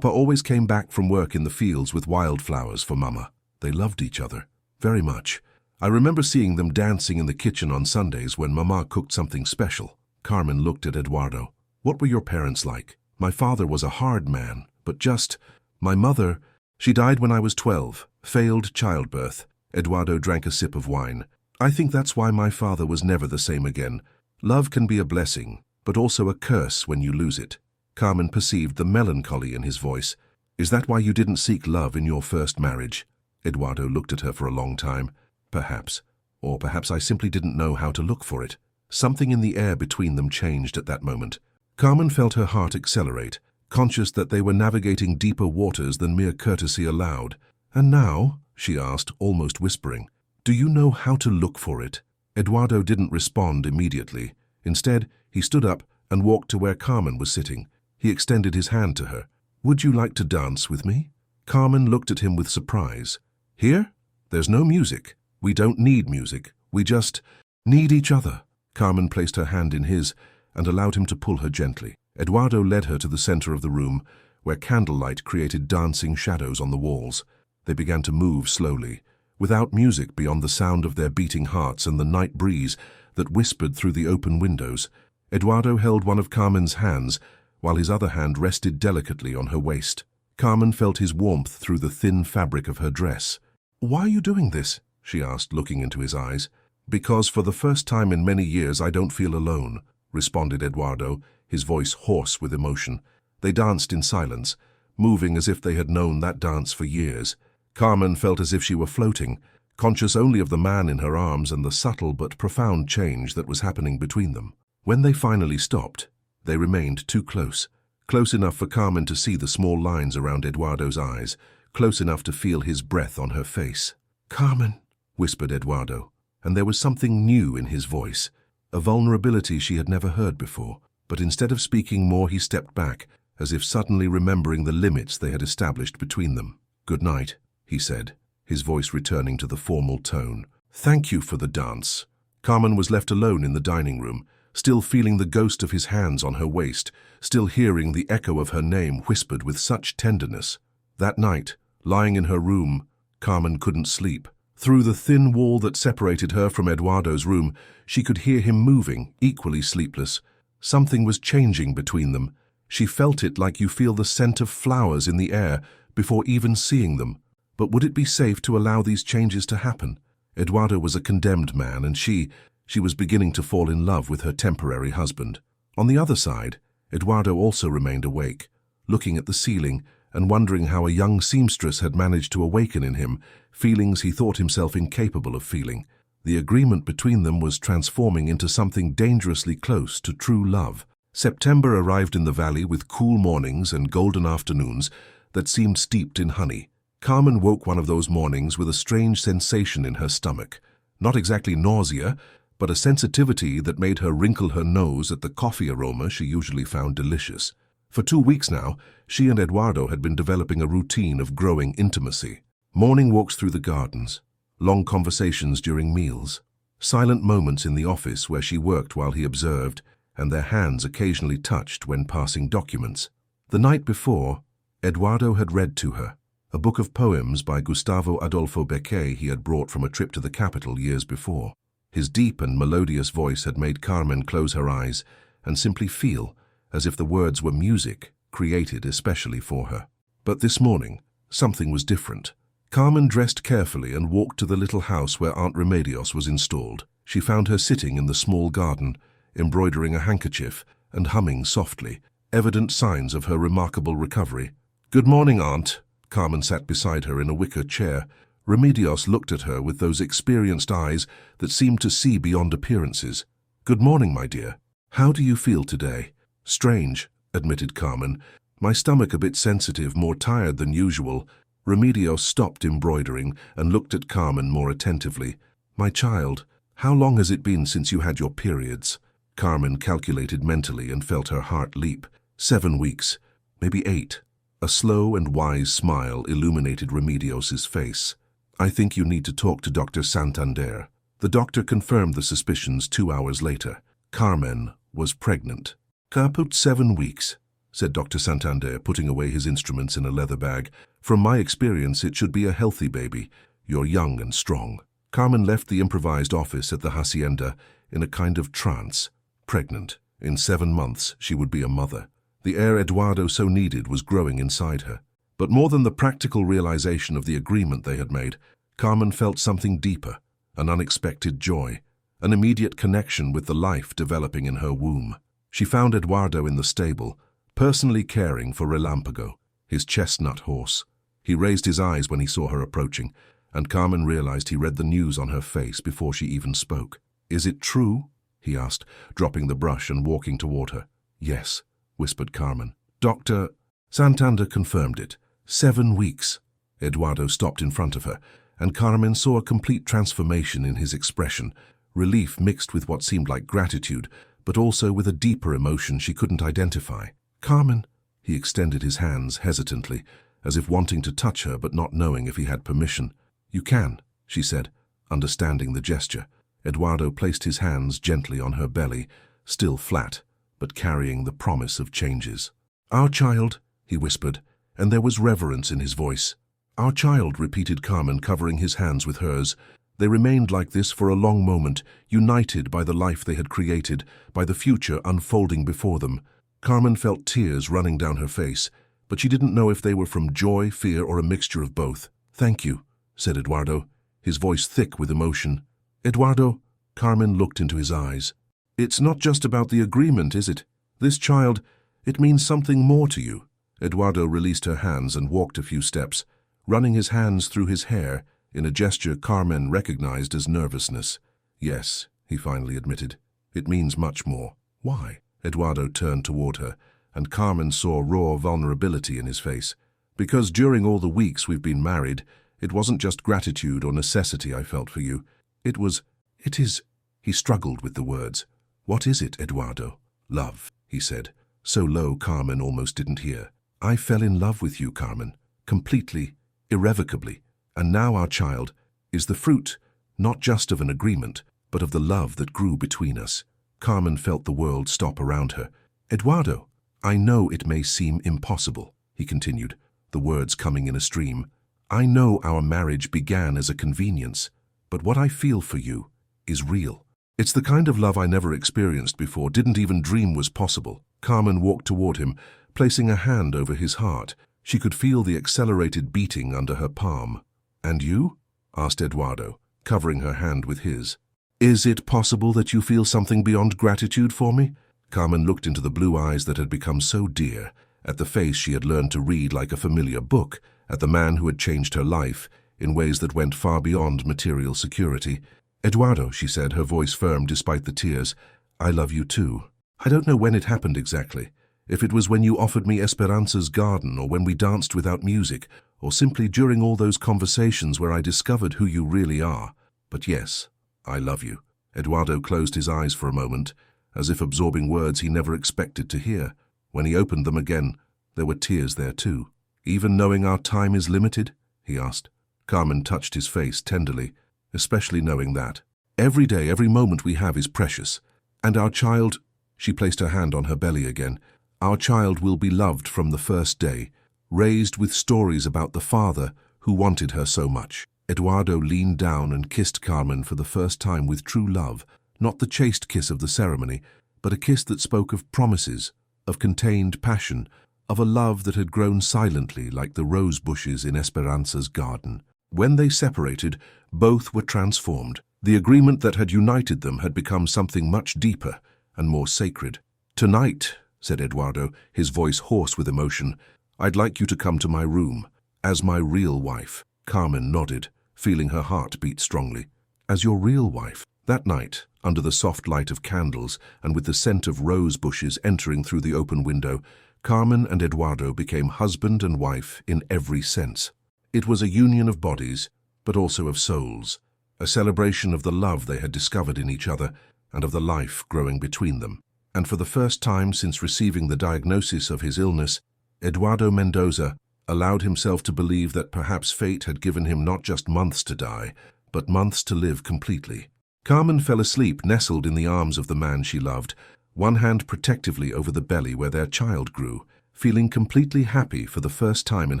always came back from work in the fields with wildflowers for Mama. They loved each other, very much. I remember seeing them dancing in the kitchen on Sundays when Mama cooked something special." Carmen looked at Eduardo. "What were your parents like?" "My father was a hard man, but just... My mother, she died when I was 12, failed childbirth." Eduardo drank a sip of wine. "I think that's why my father was never the same again. Love can be a blessing, but also a curse when you lose it." Carmen perceived the melancholy in his voice. "Is that why you didn't seek love in your first marriage?" Eduardo looked at her for a long time. "Perhaps. Or perhaps I simply didn't know how to look for it." Something in the air between them changed at that moment. Carmen felt her heart accelerate. conscious that they were navigating deeper waters than mere courtesy allowed. "And now," she asked, almost whispering, "do you know how to look for it?" Eduardo didn't respond immediately. Instead, he stood up and walked to where Carmen was sitting. He extended his hand to her. "Would you like to dance with me?" Carmen looked at him with surprise. "Here? There's no music. We don't need music. We just need each other." Carmen placed her hand in his and allowed him to pull her gently. Eduardo led her to the center of the room, where candlelight created dancing shadows on the walls. They began to move slowly, without music beyond the sound of their beating hearts and the night breeze that whispered through the open windows. Eduardo held one of Carmen's hands, while his other hand rested delicately on her waist. Carmen felt his warmth through the thin fabric of her dress. "Why are you doing this?" she asked, looking into his eyes. "Because for the first time in many years I don't feel alone," responded Eduardo, his voice hoarse with emotion. They danced in silence, moving as if they had known that dance for years. Carmen felt as if she were floating, conscious only of the man in her arms and the subtle but profound change that was happening between them. When they finally stopped, they remained too close. Close enough for Carmen to see the small lines around Eduardo's eyes, close enough to feel his breath on her face. "Carmen," whispered Eduardo, and there was something new in his voice, a vulnerability she had never heard before. But instead of speaking more, he stepped back, as if suddenly remembering the limits they had established between them. "Good night," he said, his voice returning to the formal tone. "Thank you for the dance." Carmen was left alone in the dining room, still feeling the ghost of his hands on her waist, still hearing the echo of her name whispered with such tenderness. That night, lying in her room, Carmen couldn't sleep. Through the thin wall that separated her from Eduardo's room, she could hear him moving, equally sleepless. Something was changing between them. She felt it like you feel the scent of flowers in the air before even seeing them. But would it be safe to allow these changes to happen? Eduardo was a condemned man, and she was beginning to fall in love with her temporary husband. On the other side, Eduardo also remained awake, looking at the ceiling and wondering how a young seamstress had managed to awaken in him feelings he thought himself incapable of feeling. The agreement between them was transforming into something dangerously close to true love. September arrived in the valley with cool mornings and golden afternoons that seemed steeped in honey. Carmen woke one of those mornings with a strange sensation in her stomach. Not exactly nausea, but a sensitivity that made her wrinkle her nose at the coffee aroma she usually found delicious. For 2 weeks now, she and Eduardo had been developing a routine of growing intimacy. Morning walks through the gardens, long conversations during meals, silent moments in the office where she worked while he observed, and their hands occasionally touched when passing documents. The night before, Eduardo had read to her a book of poems by Gustavo Adolfo Bécquet he had brought from a trip to the capital years before. His deep and melodious voice had made Carmen close her eyes and simply feel as if the words were music created especially for her. But this morning, something was different. Carmen dressed carefully and walked to the little house where Aunt Remedios was installed. She found her sitting in the small garden, embroidering a handkerchief and humming softly, evident signs of her remarkable recovery. "Good morning, Aunt." Carmen sat beside her in a wicker chair. Remedios looked at her with those experienced eyes that seemed to see beyond appearances. "Good morning, my dear. How do you feel today?" "Strange," admitted Carmen. "My stomach a bit sensitive, more tired than usual." Remedios stopped embroidering and looked at Carmen more attentively. "My child, how long has it been since you had your periods?" Carmen calculated mentally and felt her heart leap. 7 weeks, maybe 8. A slow and wise smile illuminated Remedios's face. "I think you need to talk to Dr. Santander." The doctor confirmed the suspicions 2 hours later. Carmen was pregnant. "Caput 7 weeks," said Dr. Santander, putting away his instruments in a leather bag. "From my experience, it should be a healthy baby. You're young and strong." Carmen left the improvised office at the hacienda in a kind of trance. Pregnant. In 7 months, she would be a mother. The heir Eduardo so needed was growing inside her. But more than the practical realization of the agreement they had made, Carmen felt something deeper, an unexpected joy, an immediate connection with the life developing in her womb. She found Eduardo in the stable, personally caring for Relámpago, his chestnut horse. He raised his eyes when he saw her approaching, and Carmen realized he read the news on her face before she even spoke. "Is it true?" he asked, dropping the brush and walking toward her. "Yes," whispered Carmen. "Doctor..." Santander confirmed it. 7 weeks. Eduardo stopped in front of her, and Carmen saw a complete transformation in his expression, relief mixed with what seemed like gratitude, but also with a deeper emotion she couldn't identify. "Carmen," he extended his hands hesitantly, as if wanting to touch her but not knowing if he had permission. "You can," she said, understanding the gesture. Eduardo placed his hands gently on her belly, still flat, but carrying the promise of changes. "Our child," he whispered, and there was reverence in his voice. "Our child," repeated Carmen, covering his hands with hers. They remained like this for a long moment, united by the life they had created, by the future unfolding before them. Carmen felt tears running down her face, but she didn't know if they were from joy, fear, or a mixture of both. "Thank you," said Eduardo, his voice thick with emotion. "Eduardo," Carmen looked into his eyes. "It's not just about the agreement, is it? This child, it means something more to you." Eduardo released her hands and walked a few steps, running his hands through his hair in a gesture Carmen recognized as nervousness. "Yes," he finally admitted. "It means much more." "Why?" Eduardo turned toward her, and Carmen saw raw vulnerability in his face. "Because during all the weeks we've been married, it wasn't just gratitude or necessity I felt for you. It is, he struggled with the words. "What is it, Eduardo?" "Love," he said, so low Carmen almost didn't hear. "I fell in love with you, Carmen, completely, irrevocably, and now our child is the fruit, not just of an agreement, but of the love that grew between us." Carmen felt the world stop around her. "Eduardo, I know it may seem impossible," he continued, the words coming in a stream. "I know our marriage began as a convenience, but what I feel for you is real. It's the kind of love I never experienced before, didn't even dream was possible." Carmen walked toward him, placing a hand over his heart. She could feel the accelerated beating under her palm. "And you?" asked Eduardo, covering her hand with his. "Is it possible that you feel something beyond gratitude for me?" Carmen looked into the blue eyes that had become so dear, at the face she had learned to read like a familiar book, at the man who had changed her life in ways that went far beyond material security. "Eduardo," she said, her voice firm despite the tears, "I love you too. I don't know when it happened exactly, if it was when you offered me Esperanza's garden, or when we danced without music, or simply during all those conversations where I discovered who you really are. But yes, I love you." Eduardo closed his eyes for a moment, as if absorbing words he never expected to hear. When he opened them again, there were tears there too. "Even knowing our time is limited?" he asked. Carmen touched his face tenderly, especially knowing that. "Every day, every moment we have is precious. And our child," she placed her hand on her belly again, "our child will be loved from the first day, raised with stories about the father who wanted her so much." Eduardo leaned down and kissed Carmen for the first time with true love, not the chaste kiss of the ceremony, but a kiss that spoke of promises, of contained passion, of a love that had grown silently like the rose bushes in Esperanza's garden. When they separated, both were transformed. The agreement that had united them had become something much deeper and more sacred. "Tonight," said Eduardo, his voice hoarse with emotion, "I'd like you to come to my room, as my real wife." Carmen nodded, feeling her heart beat strongly. "As your real wife?" That night, under the soft light of candles and with the scent of rose bushes entering through the open window, Carmen and Eduardo became husband and wife in every sense. It was a union of bodies, but also of souls, a celebration of the love they had discovered in each other and of the life growing between them. And for the first time since receiving the diagnosis of his illness, Eduardo Mendoza allowed himself to believe that perhaps fate had given him not just months to die, but months to live completely. Carmen fell asleep nestled in the arms of the man she loved, one hand protectively over the belly where their child grew, feeling completely happy for the first time in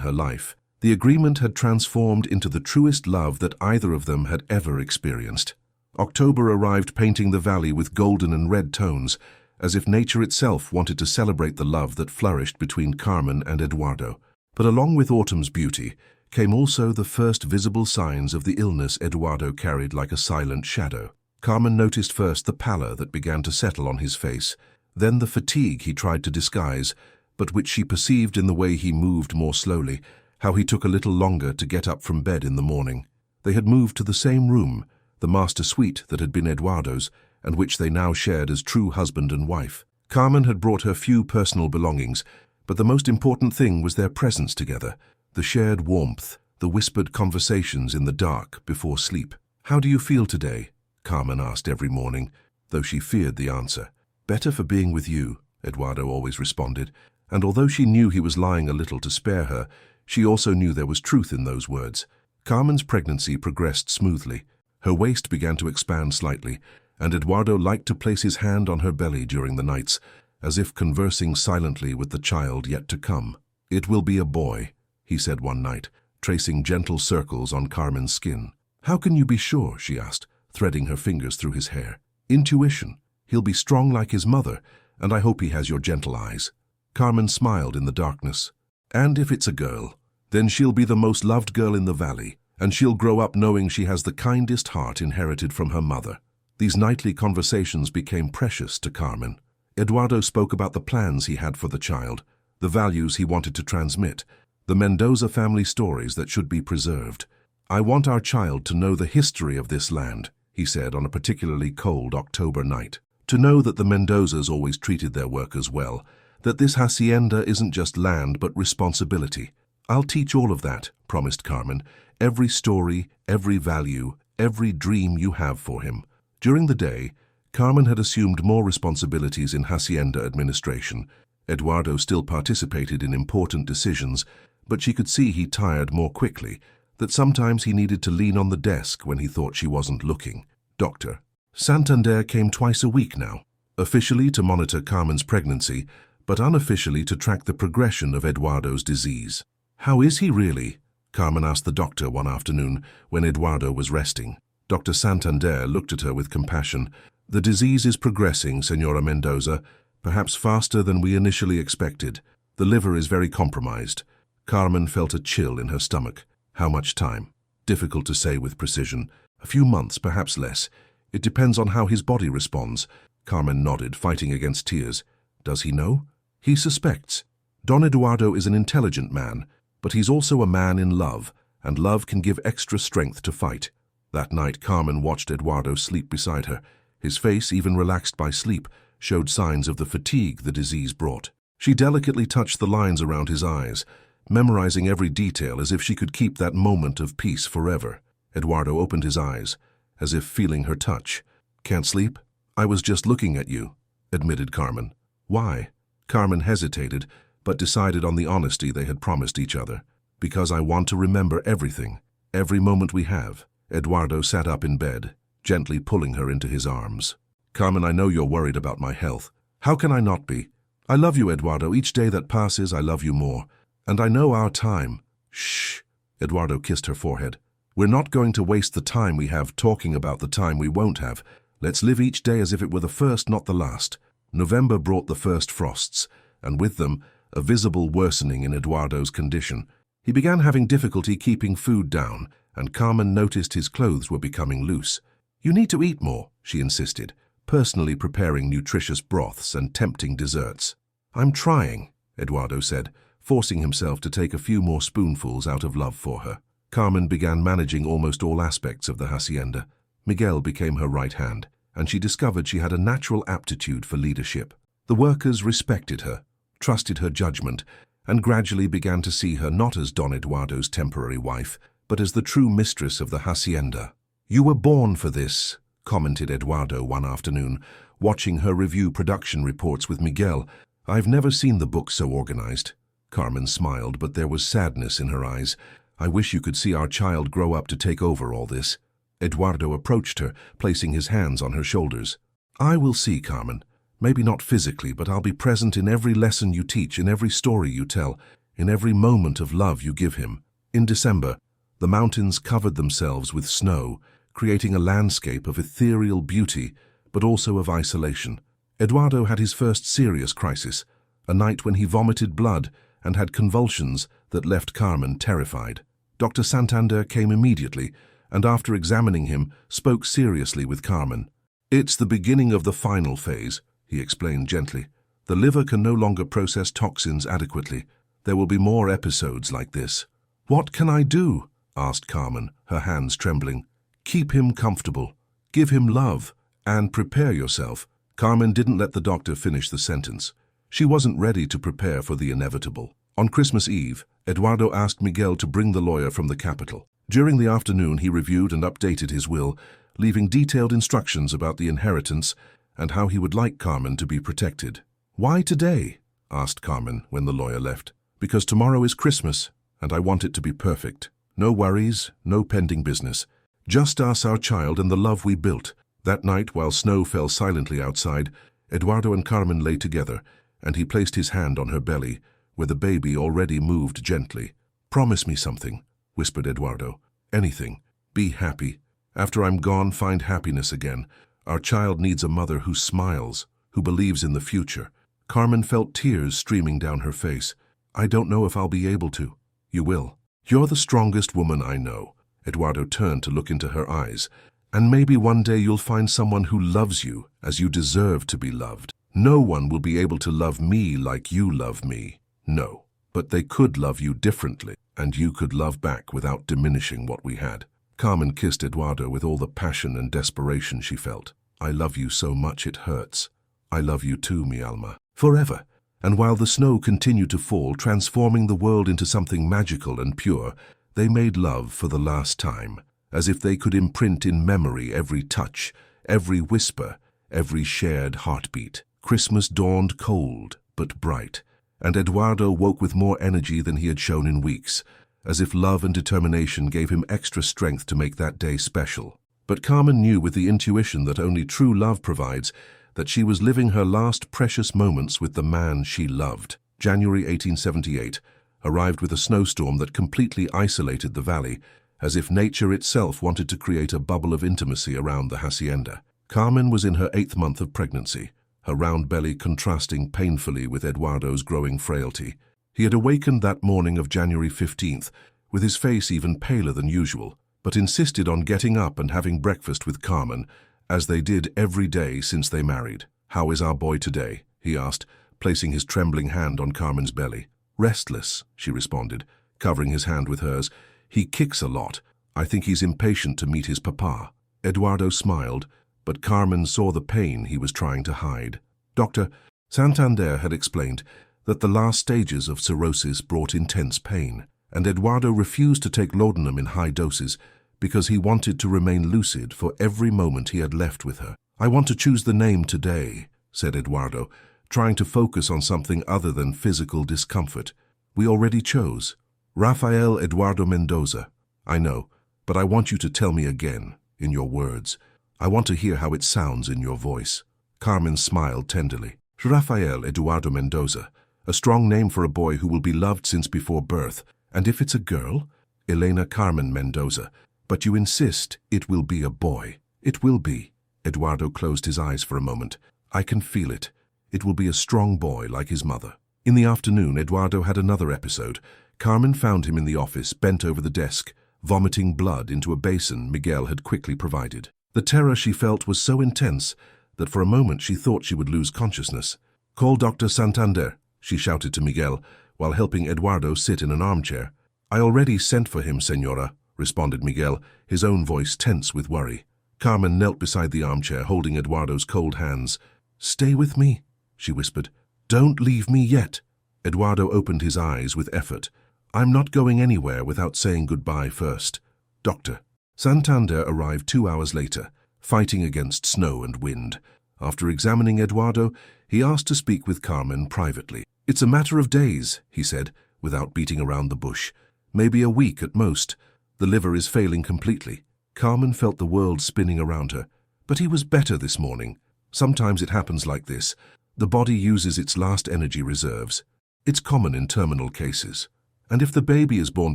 her life. The agreement had transformed into the truest love that either of them had ever experienced. October arrived painting the valley with golden and red tones, as if nature itself wanted to celebrate the love that flourished between Carmen and Eduardo. But along with autumn's beauty came also the first visible signs of the illness Eduardo carried like a silent shadow. Carmen noticed first the pallor that began to settle on his face, then the fatigue he tried to disguise, but which she perceived in the way he moved more slowly, how he took a little longer to get up from bed in the morning. They had moved to the same room, the master suite that had been Eduardo's, and which they now shared as true husband and wife. Carmen had brought her few personal belongings, But the most important thing was their presence together, the shared warmth, the whispered conversations in the dark before sleep. "How do you feel today?" Carmen asked every morning, though she feared the answer. "Better for being with you," Eduardo always responded, and although she knew he was lying a little to spare her, she also knew there was truth in those words. Carmen's pregnancy progressed smoothly. Her waist began to expand slightly, and Eduardo liked to place his hand on her belly during the nights, as if conversing silently with the child yet to come. "It will be a boy," he said one night, tracing gentle circles on Carmen's skin. "How can you be sure?" she asked, threading her fingers through his hair. "Intuition. He'll be strong like his mother, and I hope he has your gentle eyes." Carmen smiled in the darkness. "And if it's a girl, then she'll be the most loved girl in the valley, and she'll grow up knowing she has the kindest heart inherited from her mother." These nightly conversations became precious to Carmen. Eduardo spoke about the plans he had for the child, the values he wanted to transmit, the Mendoza family stories that should be preserved. "I want our child to know the history of this land," he said on a particularly cold October night. "To know that the Mendozas always treated their workers well, that this hacienda isn't just land but responsibility." "I'll teach all of that," promised Carmen. "Every story, every value, every dream you have for him." During the day, Carmen had assumed more responsibilities in hacienda administration. Eduardo still participated in important decisions, but she could see he tired more quickly, that sometimes he needed to lean on the desk when he thought she wasn't looking. Dr. Santander came twice a week now, officially to monitor Carmen's pregnancy, but unofficially to track the progression of Eduardo's disease. "How is he really?" Carmen asked the doctor one afternoon when Eduardo was resting. Dr. Santander looked at her with compassion. "The disease is progressing, Senora Mendoza, perhaps faster than we initially expected. The liver is very compromised." Carmen felt a chill in her stomach. How much time? Difficult to say with precision. A few months, perhaps less. It depends on how his body responds. Carmen nodded, fighting against tears. Does he know? He suspects. Don Eduardo is an intelligent man, but he's also a man in love, and love can give extra strength to fight. That night, Carmen watched Eduardo sleep beside her. His face, even relaxed by sleep, showed signs of the fatigue the disease brought. She delicately touched the lines around his eyes, memorizing every detail as if she could keep that moment of peace forever. Eduardo opened his eyes, as if feeling her touch. "Can't sleep? I was just looking at you," admitted Carmen. "Why?" Carmen hesitated, but decided on the honesty they had promised each other. "Because I want to remember everything, every moment we have." Eduardo sat up in bed, gently pulling her into his arms. "Carmen, I know you're worried about my health. How can I not be? I love you, Eduardo. Each day that passes, I love you more. And I know our time." "Shh," Eduardo kissed her forehead. "We're not going to waste the time we have talking about the time we won't have. Let's live each day as if it were the first, not the last." November brought the first frosts, and with them, a visible worsening in Eduardo's condition. He began having difficulty keeping food down, and Carmen noticed his clothes were becoming loose. "You need to eat more," she insisted, personally preparing nutritious broths and tempting desserts. "I'm trying," Eduardo said, forcing himself to take a few more spoonfuls out of love for her. Carmen began managing almost all aspects of the hacienda. Miguel became her right hand, and she discovered she had a natural aptitude for leadership. The workers respected her, trusted her judgment, and gradually began to see her not as Don Eduardo's temporary wife, but as the true mistress of the hacienda. "You were born for this," commented Eduardo one afternoon, watching her review production reports with Miguel. "I've never seen the book so organized." Carmen smiled, but there was sadness in her eyes. "I wish you could see our child grow up to take over all this." Eduardo approached her, placing his hands on her shoulders. "I will see, Carmen. Maybe not physically, but I'll be present in every lesson you teach, in every story you tell, in every moment of love you give him." In December, the mountains covered themselves with snow, creating a landscape of ethereal beauty, but also of isolation. Eduardo had his first serious crisis, a night when he vomited blood and had convulsions that left Carmen terrified. Dr. Santander came immediately, and after examining him, spoke seriously with Carmen. "It's the beginning of the final phase," he explained gently. "The liver can no longer process toxins adequately. There will be more episodes like this." "What can I do?" asked Carmen, her hands trembling. "Keep him comfortable, give him love, and prepare yourself." Carmen didn't let the doctor finish the sentence. She wasn't ready to prepare for the inevitable. On Christmas Eve, Eduardo asked Miguel to bring the lawyer from the capital. During the afternoon, he reviewed and updated his will, leaving detailed instructions about the inheritance and how he would like Carmen to be protected. "Why today?" asked Carmen when the lawyer left. "Because tomorrow is Christmas, and I want it to be perfect. No worries, no pending business. Just us, our child, and the love we built." That night, while snow fell silently outside, Eduardo and Carmen lay together, and he placed his hand on her belly, where the baby already moved gently. "Promise me something," whispered Eduardo. "Anything. Be happy. After I'm gone, find happiness again. Our child needs a mother who smiles, who believes in the future." Carmen felt tears streaming down her face. "I don't know if I'll be able to." "You will. You're the strongest woman I know." Eduardo turned to look into her eyes. "And maybe one day you'll find someone who loves you as you deserve to be loved. No one will be able to love me like you love me. No. But they could love you differently, and you could love back without diminishing what we had." Carmen kissed Eduardo with all the passion and desperation she felt. "I love you so much it hurts. I love you too, mi alma. Forever." And while the snow continued to fall, transforming the world into something magical and pure, they made love for the last time, as if they could imprint in memory every touch, every whisper, every shared heartbeat. Christmas dawned cold but bright, and Eduardo woke with more energy than he had shown in weeks, as if love and determination gave him extra strength to make that day special. But Carmen knew with the intuition that only true love provides that she was living her last precious moments with the man she loved. January 1878 arrived with a snowstorm that completely isolated the valley, as if nature itself wanted to create a bubble of intimacy around the hacienda. Carmen was in her 8th month of pregnancy, her round belly contrasting painfully with Eduardo's growing frailty. He had awakened that morning of January 15th, with his face even paler than usual, but insisted on getting up and having breakfast with Carmen, as they did every day since they married. "How is our boy today?" he asked, placing his trembling hand on Carmen's belly. "Restless," she responded, covering his hand with hers. "He kicks a lot. I think he's impatient to meet his papa." Eduardo smiled, but Carmen saw the pain he was trying to hide. Dr. Santander had explained that the last stages of cirrhosis brought intense pain, and Eduardo refused to take laudanum in high doses because he wanted to remain lucid for every moment he had left with her. "I want to choose the name today," said Eduardo, trying to focus on something other than physical discomfort. "We already chose. Rafael Eduardo Mendoza. I know, but I want you to tell me again, in your words. I want to hear how it sounds in your voice." Carmen smiled tenderly. "Rafael Eduardo Mendoza, a strong name for a boy who will be loved since before birth. And if it's a girl, Elena Carmen Mendoza. But you insist it will be a boy." "It will be." Eduardo closed his eyes for a moment. "I can feel it. It will be a strong boy like his mother." In the afternoon, Eduardo had another episode. Carmen found him in the office, bent over the desk, vomiting blood into a basin Miguel had quickly provided. The terror she felt was so intense that for a moment she thought she would lose consciousness. "Call Dr. Santander," she shouted to Miguel, while helping Eduardo sit in an armchair. "I already sent for him, señora," responded Miguel, his own voice tense with worry. Carmen knelt beside the armchair, holding Eduardo's cold hands. "Stay with me," she whispered. "Don't leave me yet." Eduardo opened his eyes with effort. "I'm not going anywhere without saying goodbye first. Doctor." Santander arrived 2 hours later, fighting against snow and wind. After examining Eduardo, he asked to speak with Carmen privately. "It's a matter of days," he said, without beating around the bush. "Maybe a week at most. The liver is failing completely." Carmen felt the world spinning around her. But he was better this morning. Sometimes it happens like this. The body uses its last energy reserves. It's common in terminal cases. And if the baby is born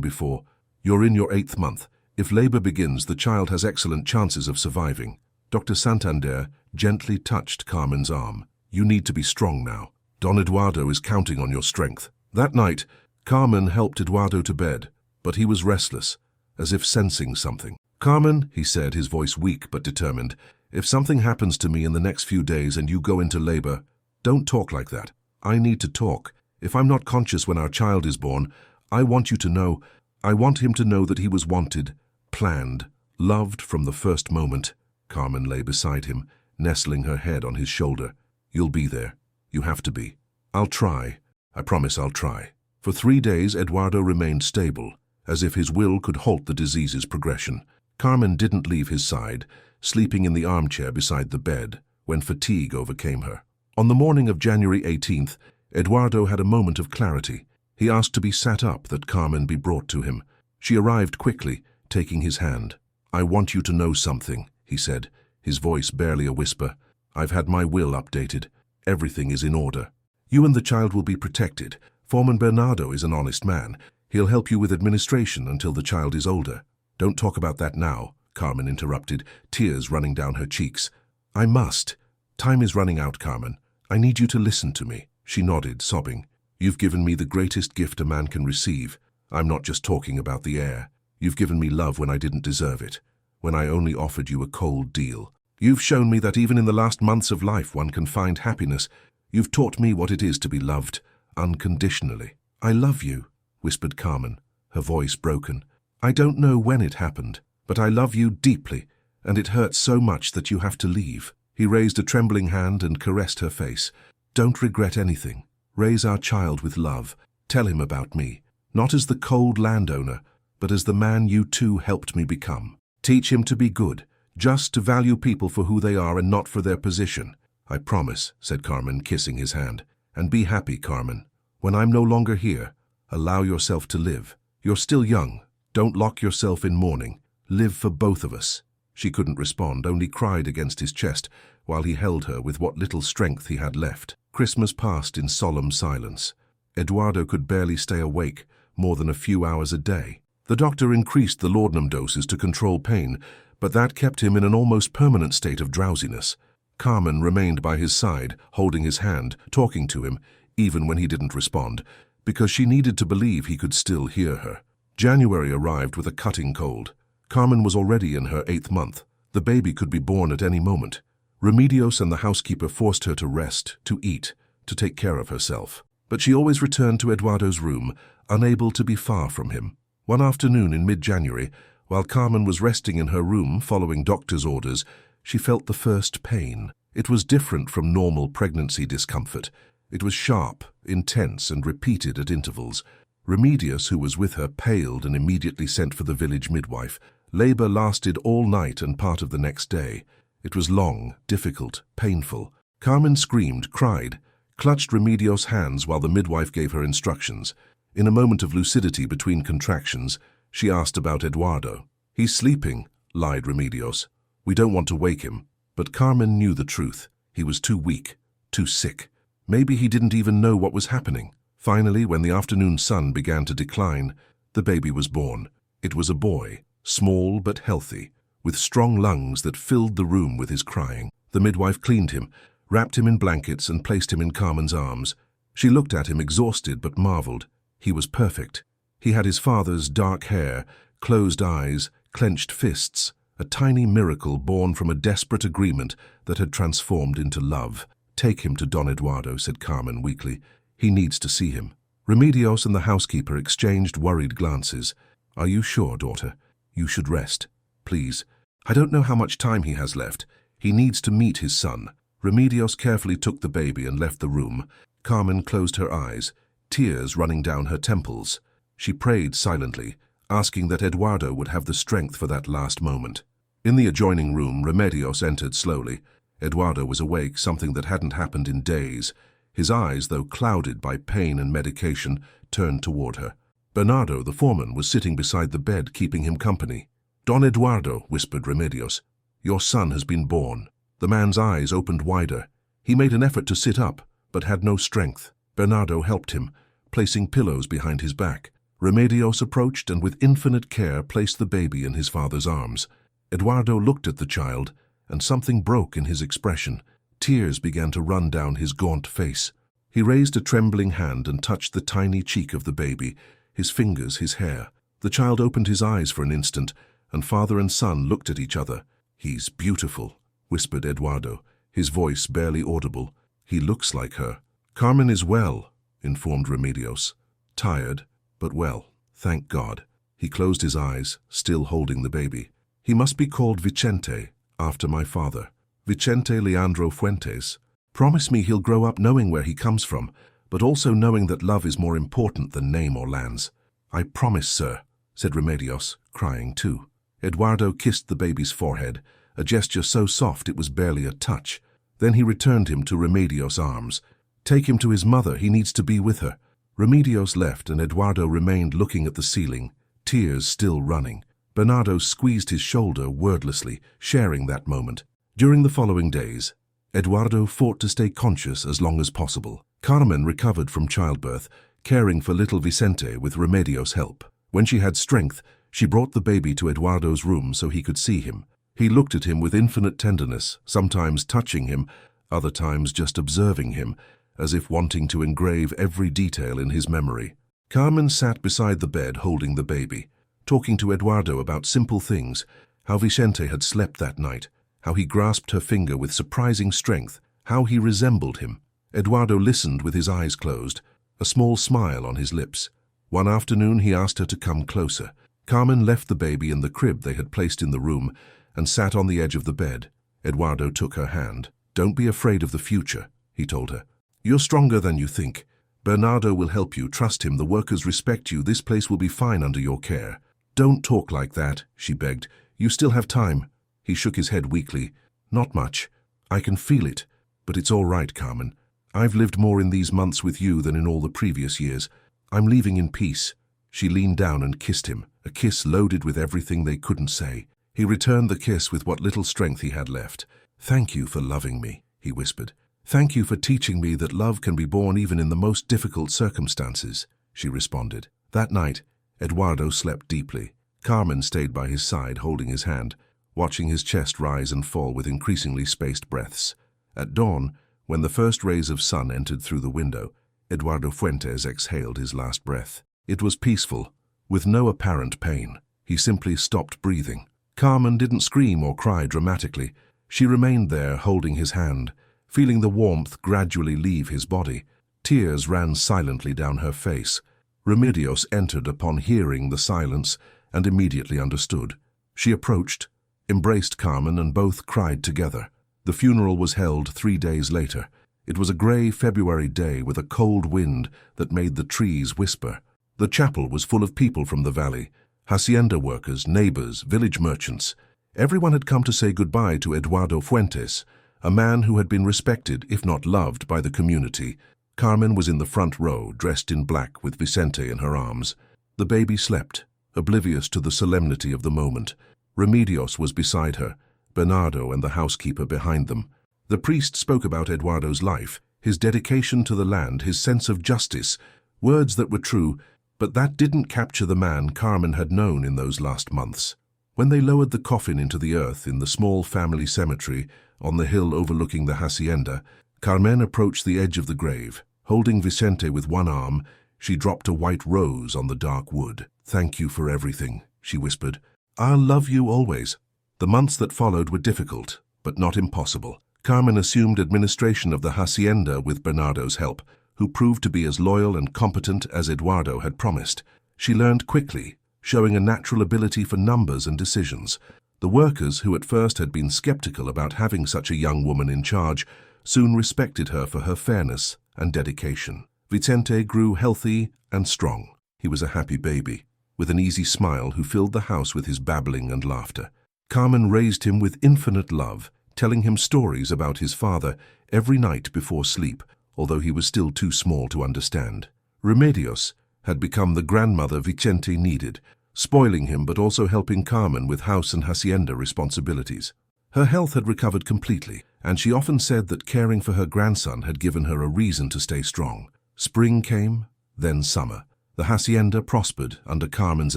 before, you're in your 8th month. If labor begins, the child has excellent chances of surviving. Dr. Santander gently touched Carmen's arm. "You need to be strong now. Don Eduardo is counting on your strength." That night, Carmen helped Eduardo to bed, but he was restless, as if sensing something. "Carmen," he said, his voice weak but determined, "if something happens to me in the next few days and you go into labor, don't talk like that. I need to talk. If I'm not conscious when our child is born, I want him to know that he was wanted, planned, loved from the first moment." Carmen lay beside him, nestling her head on his shoulder. "You'll be there. You have to be. I'll try. I promise I'll try. For 3 days, Eduardo remained stable, as if his will could halt the disease's progression. Carmen didn't leave his side, sleeping in the armchair beside the bed, when fatigue overcame her. On the morning of January 18th, Eduardo had a moment of clarity. He asked to be sat up, that Carmen be brought to him. She arrived quickly, taking his hand. "I want you to know something," he said, his voice barely a whisper. "I've had my will updated. Everything is in order. You and the child will be protected. Foreman Bernardo is an honest man. He'll help you with administration until the child is older." "Don't talk about that now," Carmen interrupted, tears running down her cheeks. "I must. Time is running out, Carmen. I need you to listen to me." She nodded, sobbing. "You've given me the greatest gift a man can receive. I'm not just talking about the heir. You've given me love when I didn't deserve it, when I only offered you a cold deal. You've shown me that even in the last months of life one can find happiness. You've taught me what it is to be loved, unconditionally." "I love you," whispered Carmen, her voice broken. "I don't know when it happened, but I love you deeply, and it hurts so much that you have to leave." He raised a trembling hand and caressed her face. "Don't regret anything. Raise our child with love. Tell him about me, not as the cold landowner, but as the man you two helped me become. Teach him to be good, just to value people for who they are and not for their position." "I promise," said Carmen, kissing his hand. "And be happy, Carmen. When I'm no longer here, allow yourself to live. You're still young. Don't lock yourself in mourning. Live for both of us." She couldn't respond, only cried against his chest, while he held her with what little strength he had left. Christmas passed in solemn silence. Eduardo could barely stay awake more than a few hours a day. The doctor increased the laudanum doses to control pain, but that kept him in an almost permanent state of drowsiness. Carmen remained by his side, holding his hand, talking to him, even when he didn't respond, because she needed to believe he could still hear her. January arrived with a cutting cold. Carmen was already in her 8th month. The baby could be born at any moment. Remedios and the housekeeper forced her to rest, to eat, to take care of herself. But she always returned to Eduardo's room, unable to be far from him. One afternoon in mid-January, while Carmen was resting in her room following doctor's orders, she felt the first pain. It was different from normal pregnancy discomfort. It was sharp, intense, and repeated at intervals. Remedios, who was with her, paled and immediately sent for the village midwife. Labor lasted all night and part of the next day. It was long, difficult, painful. Carmen screamed, cried, clutched Remedios' hands while the midwife gave her instructions. In a moment of lucidity between contractions, she asked about Eduardo. "He's sleeping," lied Remedios. "We don't want to wake him." But Carmen knew the truth. He was too weak, too sick. Maybe he didn't even know what was happening. Finally, when the afternoon sun began to decline, the baby was born. It was a boy, small but healthy, with strong lungs that filled the room with his crying. The midwife cleaned him, wrapped him in blankets, and placed him in Carmen's arms. She looked at him exhausted but marveled. He was perfect. He had his father's dark hair, closed eyes, clenched fists, a tiny miracle born from a desperate agreement that had transformed into love. "Take him to Don Eduardo," said Carmen weakly. "He needs to see him." Remedios and the housekeeper exchanged worried glances. "Are you sure, daughter? You should rest. Please. I don't know how much time he has left. He needs to meet his son." Remedios carefully took the baby and left the room. Carmen closed her eyes, tears running down her temples. She prayed silently, asking that Eduardo would have the strength for that last moment. In the adjoining room, Remedios entered slowly. Eduardo was awake, something that hadn't happened in days. His eyes, though clouded by pain and medication, turned toward her. Bernardo, the foreman, was sitting beside the bed, keeping him company. "Don Eduardo," whispered Remedios, "your son has been born." The man's eyes opened wider. He made an effort to sit up, but had no strength. Bernardo helped him, placing pillows behind his back. Remedios approached and with infinite care placed the baby in his father's arms. Eduardo looked at the child, and something broke in his expression. Tears began to run down his gaunt face. He raised a trembling hand and touched the tiny cheek of the baby, his fingers, his hair. The child opened his eyes for an instant, and father and son looked at each other. "He's beautiful," whispered Eduardo, his voice barely audible. "He looks like her." "Carmen is well," informed Remedios. "Tired, but well, thank God." He closed his eyes, still holding the baby. "He must be called Vicente, after my father. Vicente Leandro Fuentes. Promise me he'll grow up knowing where he comes from. but also knowing that love is more important than name or lands. "I promise, sir," said Remedios, crying too. Eduardo kissed the baby's forehead, a gesture so soft it was barely a touch. Then he returned him to Remedios' arms. "Take him to his mother, he needs to be with her." Remedios left and Eduardo remained looking at the ceiling, tears still running. Bernardo squeezed his shoulder wordlessly, sharing that moment. During the following days, Eduardo fought to stay conscious as long as possible. Carmen recovered from childbirth, caring for little Vicente with Remedios' help. When she had strength, she brought the baby to Eduardo's room so he could see him. He looked at him with infinite tenderness, sometimes touching him, other times just observing him, as if wanting to engrave every detail in his memory. Carmen sat beside the bed holding the baby, talking to Eduardo about simple things, how Vicente had slept that night, how he grasped her finger with surprising strength, how he resembled him. Eduardo listened with his eyes closed, a small smile on his lips. One afternoon he asked her to come closer. Carmen left the baby in the crib they had placed in the room and sat on the edge of the bed. Eduardo took her hand. "Don't be afraid of the future," he told her. "You're stronger than you think. Bernardo will help you. Trust him. The workers respect you. This place will be fine under your care." "Don't talk like that," she begged. "You still have time." He shook his head weakly. "Not much. I can feel it. But it's all right, Carmen. I've lived more in these months with you than in all the previous years. I'm leaving in peace." She leaned down and kissed him, a kiss loaded with everything they couldn't say. He returned the kiss with what little strength he had left. "Thank you for loving me," he whispered. "Thank you for teaching me that love can be born even in the most difficult circumstances," she responded. That night, Eduardo slept deeply. Carmen stayed by his side, holding his hand, watching his chest rise and fall with increasingly spaced breaths. At dawn, when the first rays of sun entered through the window, Eduardo Fuentes exhaled his last breath. It was peaceful, with no apparent pain. He simply stopped breathing. Carmen didn't scream or cry dramatically. She remained there, holding his hand, feeling the warmth gradually leave his body. Tears ran silently down her face. Remedios entered upon hearing the silence and immediately understood. She approached, embraced Carmen, and both cried together. The funeral was held 3 days later. It was a grey February day with a cold wind that made the trees whisper. The chapel was full of people from the valley, hacienda workers, neighbors, village merchants. Everyone had come to say goodbye to Eduardo Fuentes, a man who had been respected, if not loved, by the community. Carmen was in the front row, dressed in black with Vicente in her arms. The baby slept, oblivious to the solemnity of the moment. Remedios was beside her, Bernardo and the housekeeper behind them. The priest spoke about Eduardo's life, his dedication to the land, his sense of justice, words that were true, but that didn't capture the man Carmen had known in those last months. When they lowered the coffin into the earth in the small family cemetery on the hill overlooking the hacienda, Carmen approached the edge of the grave. Holding Vicente with one arm, she dropped a white rose on the dark wood. "Thank you for everything," she whispered. "I'll love you always." The months that followed were difficult, but not impossible. Carmen assumed administration of the hacienda with Bernardo's help, who proved to be as loyal and competent as Eduardo had promised. She learned quickly, showing a natural ability for numbers and decisions. The workers, who at first had been skeptical about having such a young woman in charge, soon respected her for her fairness and dedication. Vicente grew healthy and strong. He was a happy baby, with an easy smile, who filled the house with his babbling and laughter. Carmen raised him with infinite love, telling him stories about his father every night before sleep, although he was still too small to understand. Remedios had become the grandmother Vicente needed, spoiling him but also helping Carmen with house and hacienda responsibilities. Her health had recovered completely, and she often said that caring for her grandson had given her a reason to stay strong. Spring came, then summer. The hacienda prospered under Carmen's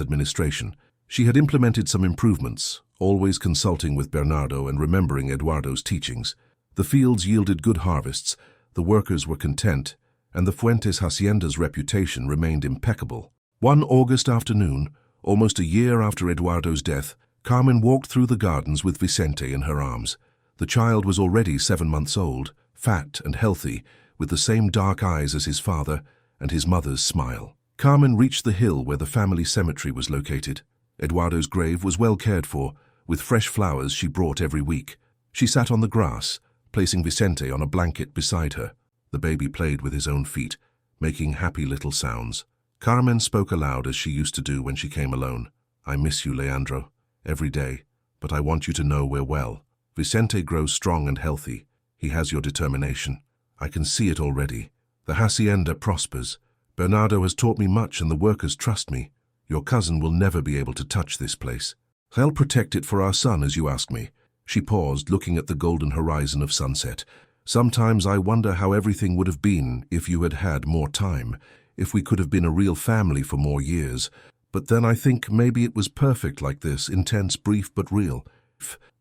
administration. She had implemented some improvements, always consulting with Bernardo and remembering Eduardo's teachings. The fields yielded good harvests, the workers were content, and the Fuentes hacienda's reputation remained impeccable. One August afternoon, almost a year after Eduardo's death, Carmen walked through the gardens with Vicente in her arms. The child was already 7 months old, fat and healthy, with the same dark eyes as his father and his mother's smile. Carmen reached the hill where the family cemetery was located. Eduardo's grave was well cared for, with fresh flowers she brought every week. She sat on the grass, placing Vicente on a blanket beside her. The baby played with his own feet, making happy little sounds. Carmen spoke aloud as she used to do when she came alone. I miss you, Leandro, every day, but I want you to know we're well. Vicente grows strong and healthy. He has your determination. I can see it already. The hacienda prospers. Bernardo has taught me much and the workers trust me. Your cousin will never be able to touch this place. I'll protect it for our son, as you ask me. She paused, looking at the golden horizon of sunset. Sometimes I wonder how everything would have been if you had had more time, if we could have been a real family for more years. But then I think maybe it was perfect like this, intense, brief, but real.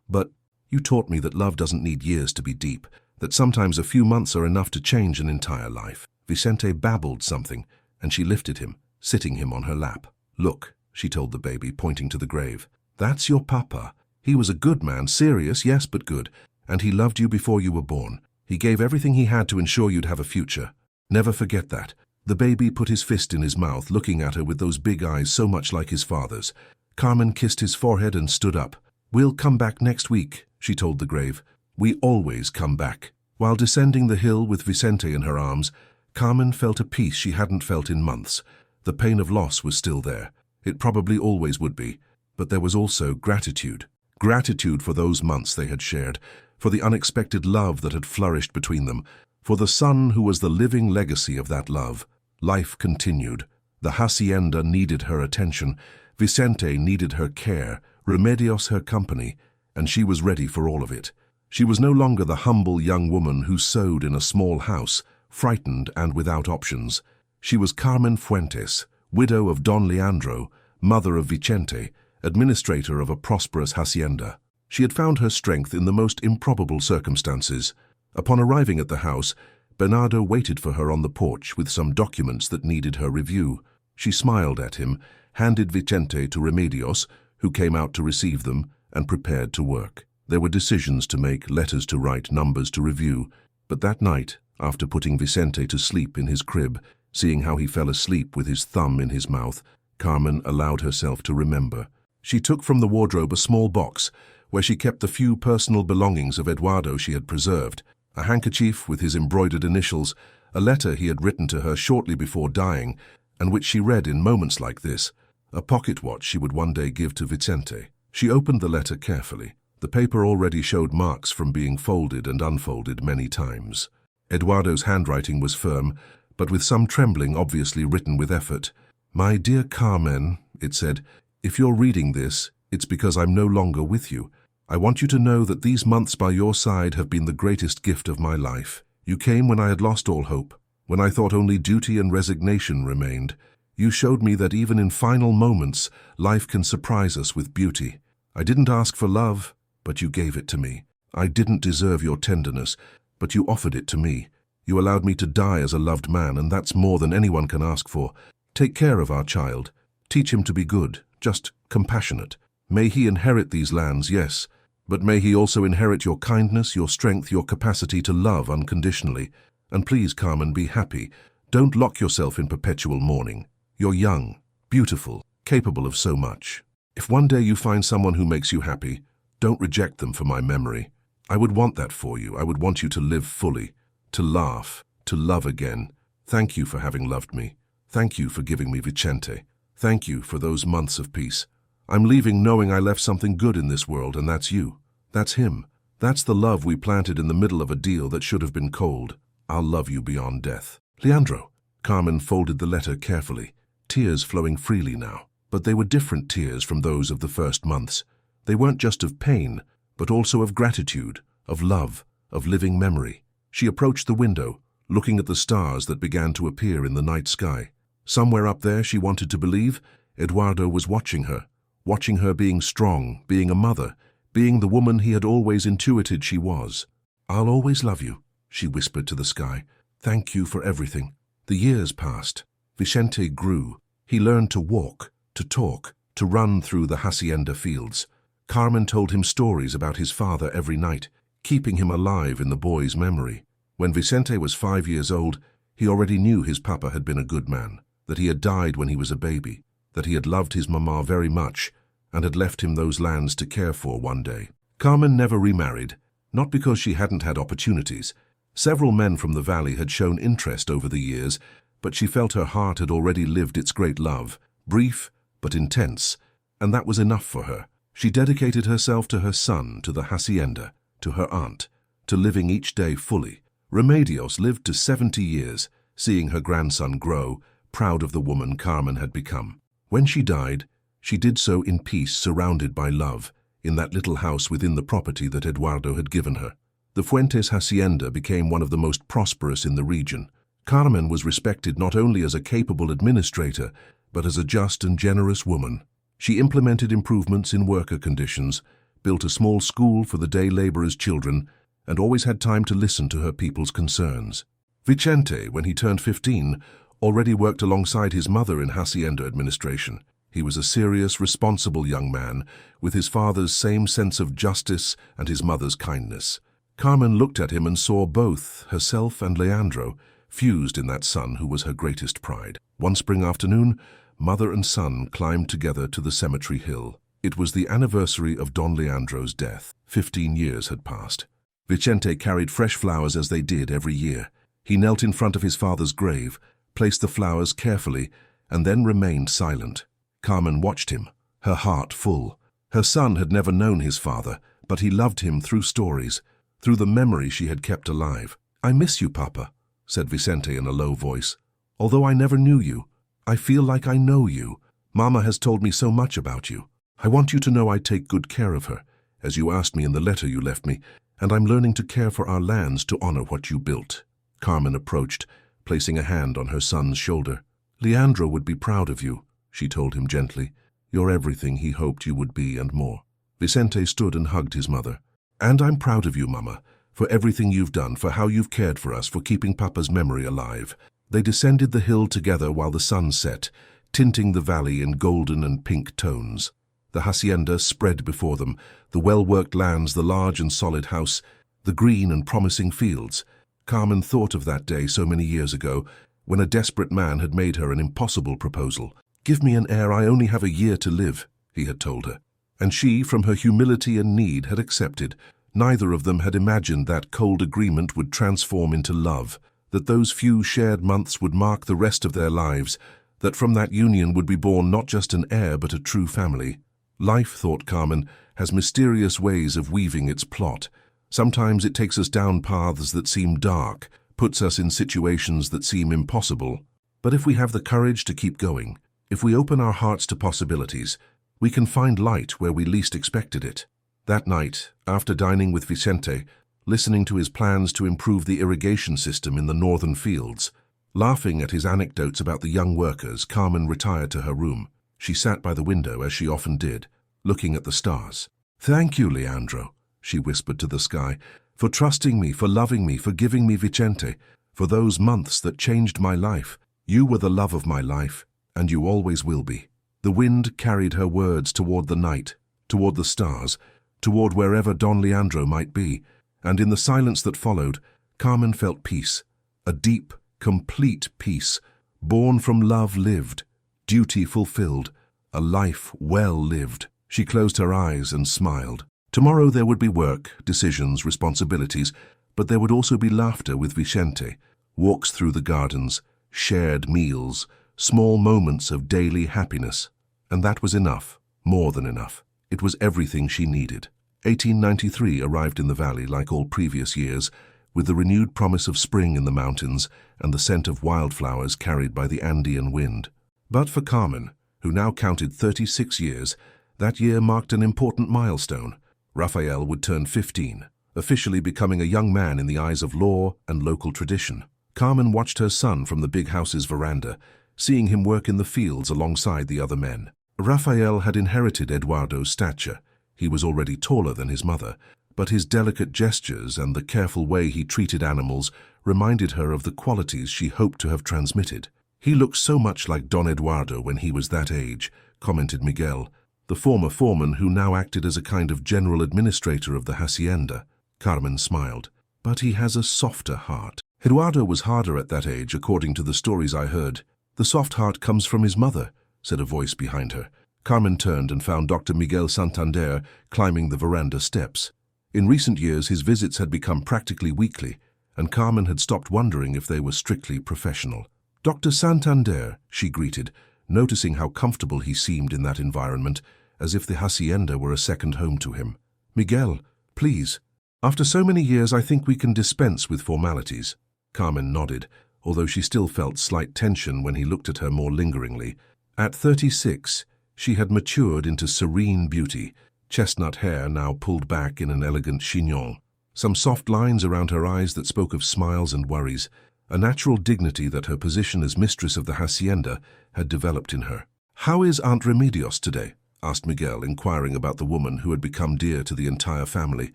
But you taught me that love doesn't need years to be deep, that sometimes a few months are enough to change an entire life. Vicente babbled something, and she lifted him, sitting him on her lap. Look, she told the baby, pointing to the grave. That's your papa. He was a good man, serious, yes, but good. And he loved you before you were born. He gave everything he had to ensure you'd have a future. Never forget that. The baby put his fist in his mouth, looking at her with those big eyes so much like his father's. Carmen kissed his forehead and stood up. We'll come back next week, she told the grave. We always come back. While descending the hill with Vicente in her arms, Carmen felt a peace she hadn't felt in months. The pain of loss was still there. It probably always would be. But there was also gratitude. Gratitude for those months they had shared, for the unexpected love that had flourished between them, for the son who was the living legacy of that love. Life continued. The hacienda needed her attention, Vicente needed her care, Remedios her company, and she was ready for all of it. She was no longer the humble young woman who sewed in a small house, frightened and without options. She was Carmen Fuentes, widow of Don Leandro, mother of Vicente, administrator of a prosperous hacienda. She had found her strength in the most improbable circumstances. Upon arriving at the house, Bernardo waited for her on the porch with some documents that needed her review. She smiled at him, handed Vicente to Remedios, who came out to receive them, and prepared to work. There were decisions to make, letters to write, numbers to review. But that night, after putting Vicente to sleep in his crib, seeing how he fell asleep with his thumb in his mouth, Carmen allowed herself to remember. She took from the wardrobe a small box, where she kept the few personal belongings of Eduardo she had preserved, a handkerchief with his embroidered initials, a letter he had written to her shortly before dying, and which she read in moments like this, a pocket watch she would one day give to Vicente. She opened the letter carefully. The paper already showed marks from being folded and unfolded many times. Eduardo's handwriting was firm, but with some trembling, obviously written with effort. My dear Carmen, it said, if you're reading this, it's because I'm no longer with you. I want you to know that these months by your side have been the greatest gift of my life. You came when I had lost all hope, when I thought only duty and resignation remained. You showed me that even in final moments, life can surprise us with beauty. I didn't ask for love, but you gave it to me. I didn't deserve your tenderness, but you offered it to me. You allowed me to die as a loved man, and that's more than anyone can ask for. Take care of our child. Teach him to be good, just compassionate. May he inherit these lands, yes, but may he also inherit your kindness, your strength, your capacity to love unconditionally. And please, Carmen, be happy. Don't lock yourself in perpetual mourning. You're young, beautiful, capable of so much. If one day you find someone who makes you happy, don't reject them for my memory. I would want that for you. I would want you to live fully, to laugh, to love again. Thank you for having loved me. Thank you for giving me Vicente. Thank you for those months of peace. I'm leaving knowing I left something good in this world, and that's you. That's him. That's the love we planted in the middle of a deal that should have been cold. I'll love you beyond death. Leandro. Carmen folded the letter carefully, tears flowing freely now. But they were different tears from those of the first months. They weren't just of pain, but also of gratitude, of love, of living memory. She approached the window, looking at the stars that began to appear in the night sky. Somewhere up there, she wanted to believe, Eduardo was watching her being strong, being a mother, being the woman he had always intuited she was. I'll always love you, she whispered to the sky. Thank you for everything. The years passed. Vicente grew. He learned to walk, to talk, to run through the hacienda fields. Carmen told him stories about his father every night, keeping him alive in the boy's memory. When Vicente was 5 years old, he already knew his papa had been a good man, that he had died when he was a baby, that he had loved his mama very much, and had left him those lands to care for one day. Carmen never remarried, not because she hadn't had opportunities. Several men from the valley had shown interest over the years, but she felt her heart had already lived its great love, brief but intense, and that was enough for her. She dedicated herself to her son, to the hacienda, to her aunt, to living each day fully. Remedios lived to 70 years, seeing her grandson grow, proud of the woman Carmen had become. When she died, she did so in peace, surrounded by love, in that little house within the property that Eduardo had given her. The Fuentes hacienda became one of the most prosperous in the region. Carmen was respected not only as a capable administrator, but as a just and generous woman. She implemented improvements in worker conditions, built a small school for the day laborers' children, and always had time to listen to her people's concerns. Vicente, when he turned 15, already worked alongside his mother in hacienda administration. He was a serious, responsible young man, with his father's same sense of justice and his mother's kindness. Carmen looked at him and saw both, herself and Leandro, fused in that son who was her greatest pride. One spring afternoon, mother and son climbed together to the cemetery hill. It was the anniversary of Don Leandro's death. 15 years had passed. Vicente carried fresh flowers as they did every year. He knelt in front of his father's grave, placed the flowers carefully, and then remained silent. Carmen watched him, her heart full. Her son had never known his father, but he loved him through stories, through the memory she had kept alive. "I miss you, Papa," said Vicente in a low voice. "Although I never knew you, I feel like I know you. Mama has told me so much about you. I want you to know I take good care of her, as you asked me in the letter you left me, and I'm learning to care for our lands to honor what you built." Carmen approached, placing a hand on her son's shoulder. "Leandro would be proud of you," she told him gently. "You're everything he hoped you would be and more." Vicente stood and hugged his mother. "And I'm proud of you, Mama, for everything you've done, for how you've cared for us, for keeping Papa's memory alive." They descended the hill together while the sun set, tinting the valley in golden and pink tones. The hacienda spread before them, the well-worked lands, the large and solid house, the green and promising fields. Carmen thought of that day so many years ago, when a desperate man had made her an impossible proposal. "Give me an heir, I only have a year to live," he had told her. And she, from her humility and need, had accepted. Neither of them had imagined that cold agreement would transform into love, that those few shared months would mark the rest of their lives, that from that union would be born not just an heir but a true family. Life, thought Carmen, has mysterious ways of weaving its plot. Sometimes it takes us down paths that seem dark, puts us in situations that seem impossible. But if we have the courage to keep going, if we open our hearts to possibilities, we can find light where we least expected it. That night, after dining with Vicente, listening to his plans to improve the irrigation system in the northern fields, laughing at his anecdotes about the young workers, Carmen retired to her room. She sat by the window, as she often did, looking at the stars. "Thank you, Leandro," she whispered to the sky, "for trusting me, for loving me, for giving me Vicente, for those months that changed my life. You were the love of my life, and you always will be." The wind carried her words toward the night, toward the stars, toward wherever Don Leandro might be, and in the silence that followed, Carmen felt peace, a deep, complete peace, born from love lived, duty fulfilled, a life well lived. She closed her eyes and smiled. Tomorrow there would be work, decisions, responsibilities, but there would also be laughter with Vicente, walks through the gardens, shared meals, small moments of daily happiness. And that was enough, more than enough. It was everything she needed. 1893 arrived in the valley like all previous years, with the renewed promise of spring in the mountains and the scent of wildflowers carried by the Andean wind. But for Carmen, who now counted 36 years, that year marked an important milestone. Rafael would turn 15, officially becoming a young man in the eyes of law and local tradition. Carmen watched her son from the big house's veranda, seeing him work in the fields alongside the other men. Rafael had inherited Eduardo's stature. He was already taller than his mother, but his delicate gestures and the careful way he treated animals reminded her of the qualities she hoped to have transmitted. "He looked so much like Don Eduardo when he was that age," commented Miguel, the former foreman who now acted as a kind of general administrator of the hacienda. Carmen smiled. "But he has a softer heart. Eduardo was harder at that age, according to the stories I heard." "The soft heart comes from his mother," said a voice behind her. Carmen turned and found Dr. Miguel Santander climbing the veranda steps. In recent years, his visits had become practically weekly, and Carmen had stopped wondering if they were strictly professional. Dr. Santander, she greeted, noticing how comfortable he seemed in that environment, as if the hacienda were a second home to him. Miguel, please. After so many years, I think we can dispense with formalities. Carmen nodded, although she still felt slight tension when he looked at her more lingeringly. At 36, she had matured into serene beauty, chestnut hair now pulled back in an elegant chignon, some soft lines around her eyes that spoke of smiles and worries, a natural dignity that her position as mistress of the hacienda had developed in her. "How is Aunt Remedios today?" asked Miguel, inquiring about the woman who had become dear to the entire family.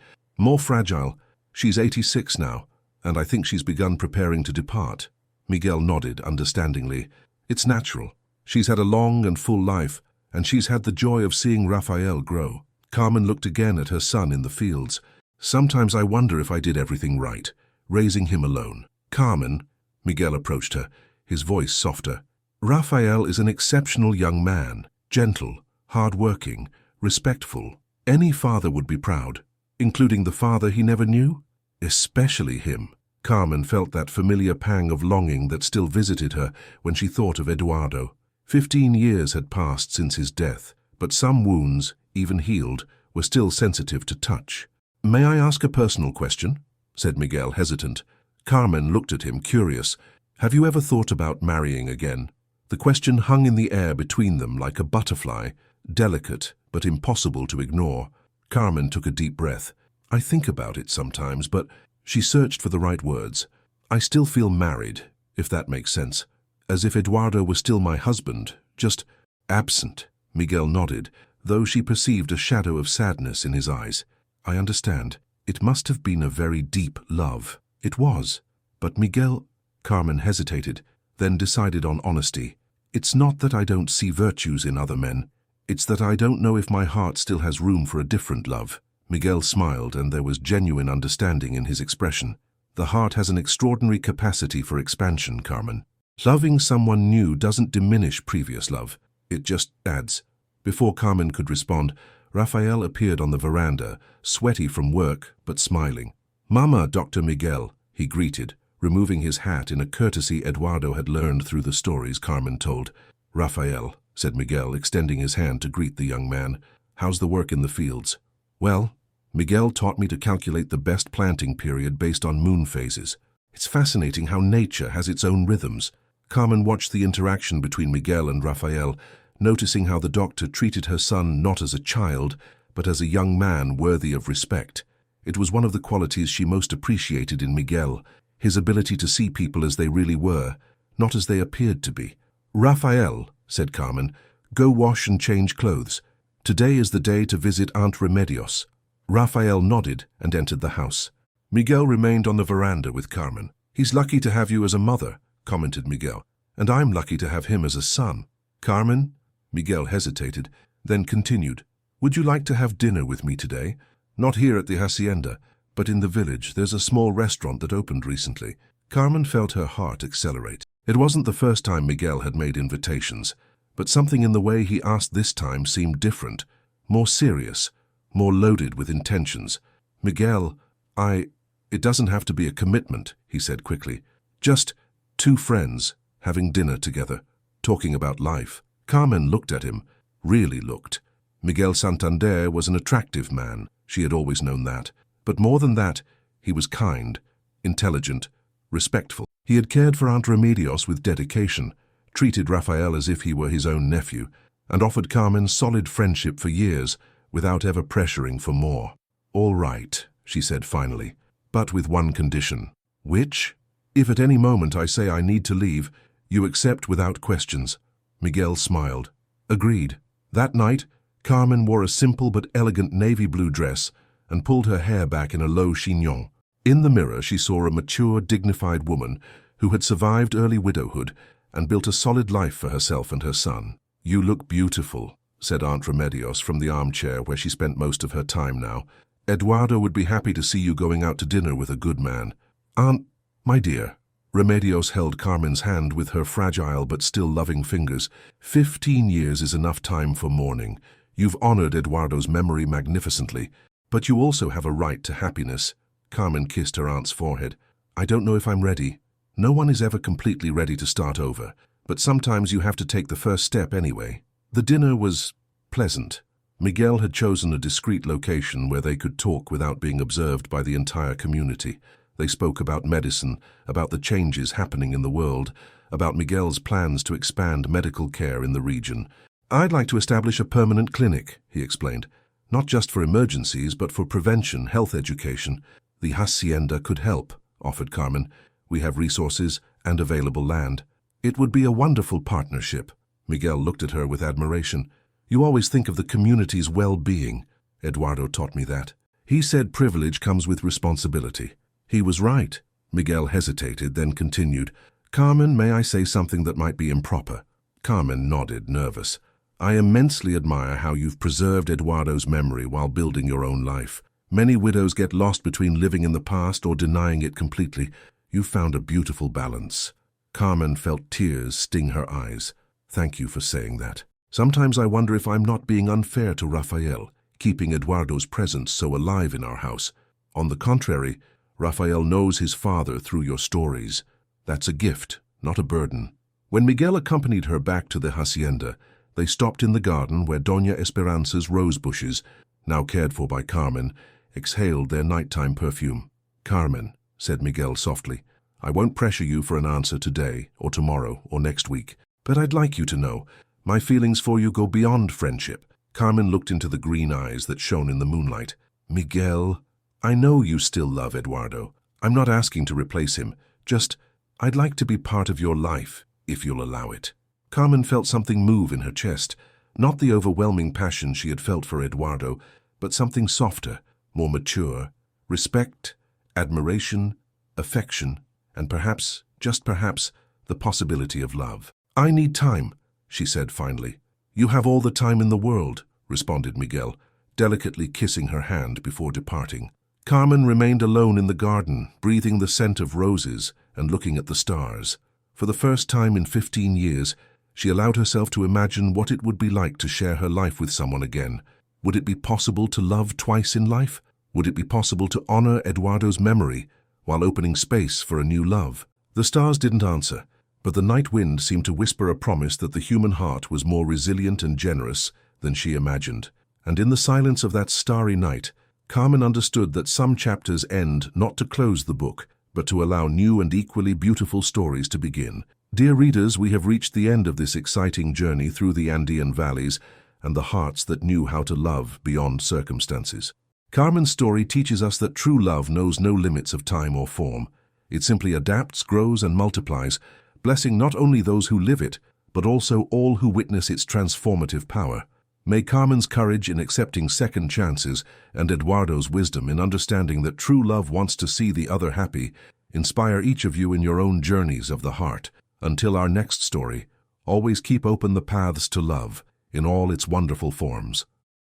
"More fragile. She's 86 now, and I think she's begun preparing to depart." Miguel nodded understandingly. "It's natural. She's had a long and full life, and she's had the joy of seeing Rafael grow." Carmen looked again at her son in the fields. "Sometimes I wonder if I did everything right, raising him alone." "Carmen," Miguel approached her, his voice softer. "Rafael is an exceptional young man, gentle, hard-working, respectful. Any father would be proud, including the father he never knew. Especially him." Carmen felt that familiar pang of longing that still visited her when she thought of Eduardo. 15 years had passed since his death, but some wounds, even healed, were still sensitive to touch. "May I ask a personal question?" said Miguel, hesitant. Carmen looked at him, curious. "Have you ever thought about marrying again?" The question hung in the air between them like a butterfly, delicate but impossible to ignore. Carmen took a deep breath. "I think about it sometimes, but..." She searched for the right words. "I still feel married, if that makes sense. As if Eduardo was still my husband, just absent." Miguel nodded, though she perceived a shadow of sadness in his eyes. "I understand. It must have been a very deep love." "It was. But Miguel..." Carmen hesitated, then decided on honesty. "It's not that I don't see virtues in other men. It's that I don't know if my heart still has room for a different love." Miguel smiled, and there was genuine understanding in his expression. "The heart has an extraordinary capacity for expansion, Carmen. Loving someone new doesn't diminish previous love. It just adds." Before Carmen could respond, Rafael appeared on the veranda, sweaty from work but smiling. "Mama, Dr. Miguel," he greeted, removing his hat in a courtesy Eduardo had learned through the stories Carmen told. "Rafael," said Miguel, extending his hand to greet the young man. "How's the work in the fields?" "Well, Miguel taught me to calculate the best planting period based on moon phases. It's fascinating how nature has its own rhythms." Carmen watched the interaction between Miguel and Rafael, noticing how the doctor treated her son not as a child, but as a young man worthy of respect. It was one of the qualities she most appreciated in Miguel, his ability to see people as they really were, not as they appeared to be. "Rafael," said Carmen, "go wash and change clothes. Today is the day to visit Aunt Remedios." Rafael nodded and entered the house. Miguel remained on the veranda with Carmen. "He's lucky to have you as a mother," commented Miguel, "and I'm lucky to have him as a son." "Carmen?" Miguel hesitated, then continued. "Would you like to have dinner with me today? Not here at the hacienda, but in the village. There's a small restaurant that opened recently." Carmen felt her heart accelerate. It wasn't the first time Miguel had made invitations, but something in the way he asked this time seemed different, more serious, more loaded with intentions. "Miguel, it doesn't have to be a commitment," he said quickly. "Just two friends having dinner together, talking about life." Carmen looked at him, really looked. Miguel Santander was an attractive man, she had always known that. But more than that, he was kind, intelligent, respectful. He had cared for Aunt Remedios with dedication, treated Rafael as if he were his own nephew, and offered Carmen solid friendship for years without ever pressuring for more. "All right," she said finally, "but with one condition." "Which?" "If at any moment I say I need to leave, you accept without questions." Miguel smiled. "Agreed." That night, Carmen wore a simple but elegant navy blue dress and pulled her hair back in a low chignon. In the mirror, she saw a mature, dignified woman who had survived early widowhood and built a solid life for herself and her son. "You look beautiful," said Aunt Remedios from the armchair where she spent most of her time now. "Eduardo would be happy to see you going out to dinner with a good man." "Aunt, my dear." Remedios held Carmen's hand with her fragile but still loving fingers. 15 years is enough time for mourning. You've honored Eduardo's memory magnificently, but you also have a right to happiness." Carmen kissed her aunt's forehead. "I don't know if I'm ready." No one is ever completely ready to start over, but sometimes you have to take the first step anyway. The dinner was pleasant. Miguel had chosen a discreet location where they could talk without being observed by the entire community. They spoke about medicine, about the changes happening in the world, about Miguel's plans to expand medical care in the region. "I'd like to establish a permanent clinic," he explained. "Not just for emergencies, but for prevention, health education." "The hacienda could help," offered Carmen. "We have resources and available land." "It would be a wonderful partnership." Miguel looked at her with admiration. "You always think of the community's well-being." "Eduardo taught me that. He said privilege comes with responsibility." "He was right." Miguel hesitated, then continued. "Carmen, may I say something that might be improper?" Carmen nodded, nervous. "I immensely admire how you've preserved Eduardo's memory while building your own life. Many widows get lost between living in the past or denying it completely. You've found a beautiful balance." Carmen felt tears sting her eyes. "Thank you for saying that. Sometimes I wonder if I'm not being unfair to Rafael, keeping Eduardo's presence so alive in our house. On the contrary, Rafael knows his father through your stories. That's a gift, not a burden." When Miguel accompanied her back to the hacienda, they stopped in the garden where Doña Esperanza's rose bushes, now cared for by Carmen, exhaled their nighttime perfume. "Carmen," said Miguel softly, "I won't pressure you for an answer today, or tomorrow, or next week, but I'd like you to know, my feelings for you go beyond friendship." Carmen looked into the green eyes that shone in the moonlight. "Miguel, I know you still love Eduardo. I'm not asking to replace him. Just, I'd like to be part of your life, if you'll allow it." Carmen felt something move in her chest, not the overwhelming passion she had felt for Eduardo, but something softer, more mature, respect, admiration, affection, and perhaps, just perhaps, the possibility of love. "I need time," she said finally. "You have all the time in the world," responded Miguel, delicately kissing her hand before departing. Carmen remained alone in the garden, breathing the scent of roses and looking at the stars. For the first time in 15 years, she allowed herself to imagine what it would be like to share her life with someone again. Would it be possible to love twice in life? Would it be possible to honor Eduardo's memory while opening space for a new love? The stars didn't answer, but the night wind seemed to whisper a promise that the human heart was more resilient and generous than she imagined. And in the silence of that starry night, Carmen understood that some chapters end not to close the book, but to allow new and equally beautiful stories to begin. Dear readers, we have reached the end of this exciting journey through the Andean valleys and the hearts that knew how to love beyond circumstances. Carmen's story teaches us that true love knows no limits of time or form. It simply adapts, grows, and multiplies, blessing not only those who live it, but also all who witness its transformative power. May Carmen's courage in accepting second chances and Eduardo's wisdom in understanding that true love wants to see the other happy inspire each of you in your own journeys of the heart. Until our next story, always keep open the paths to love in all its wonderful forms.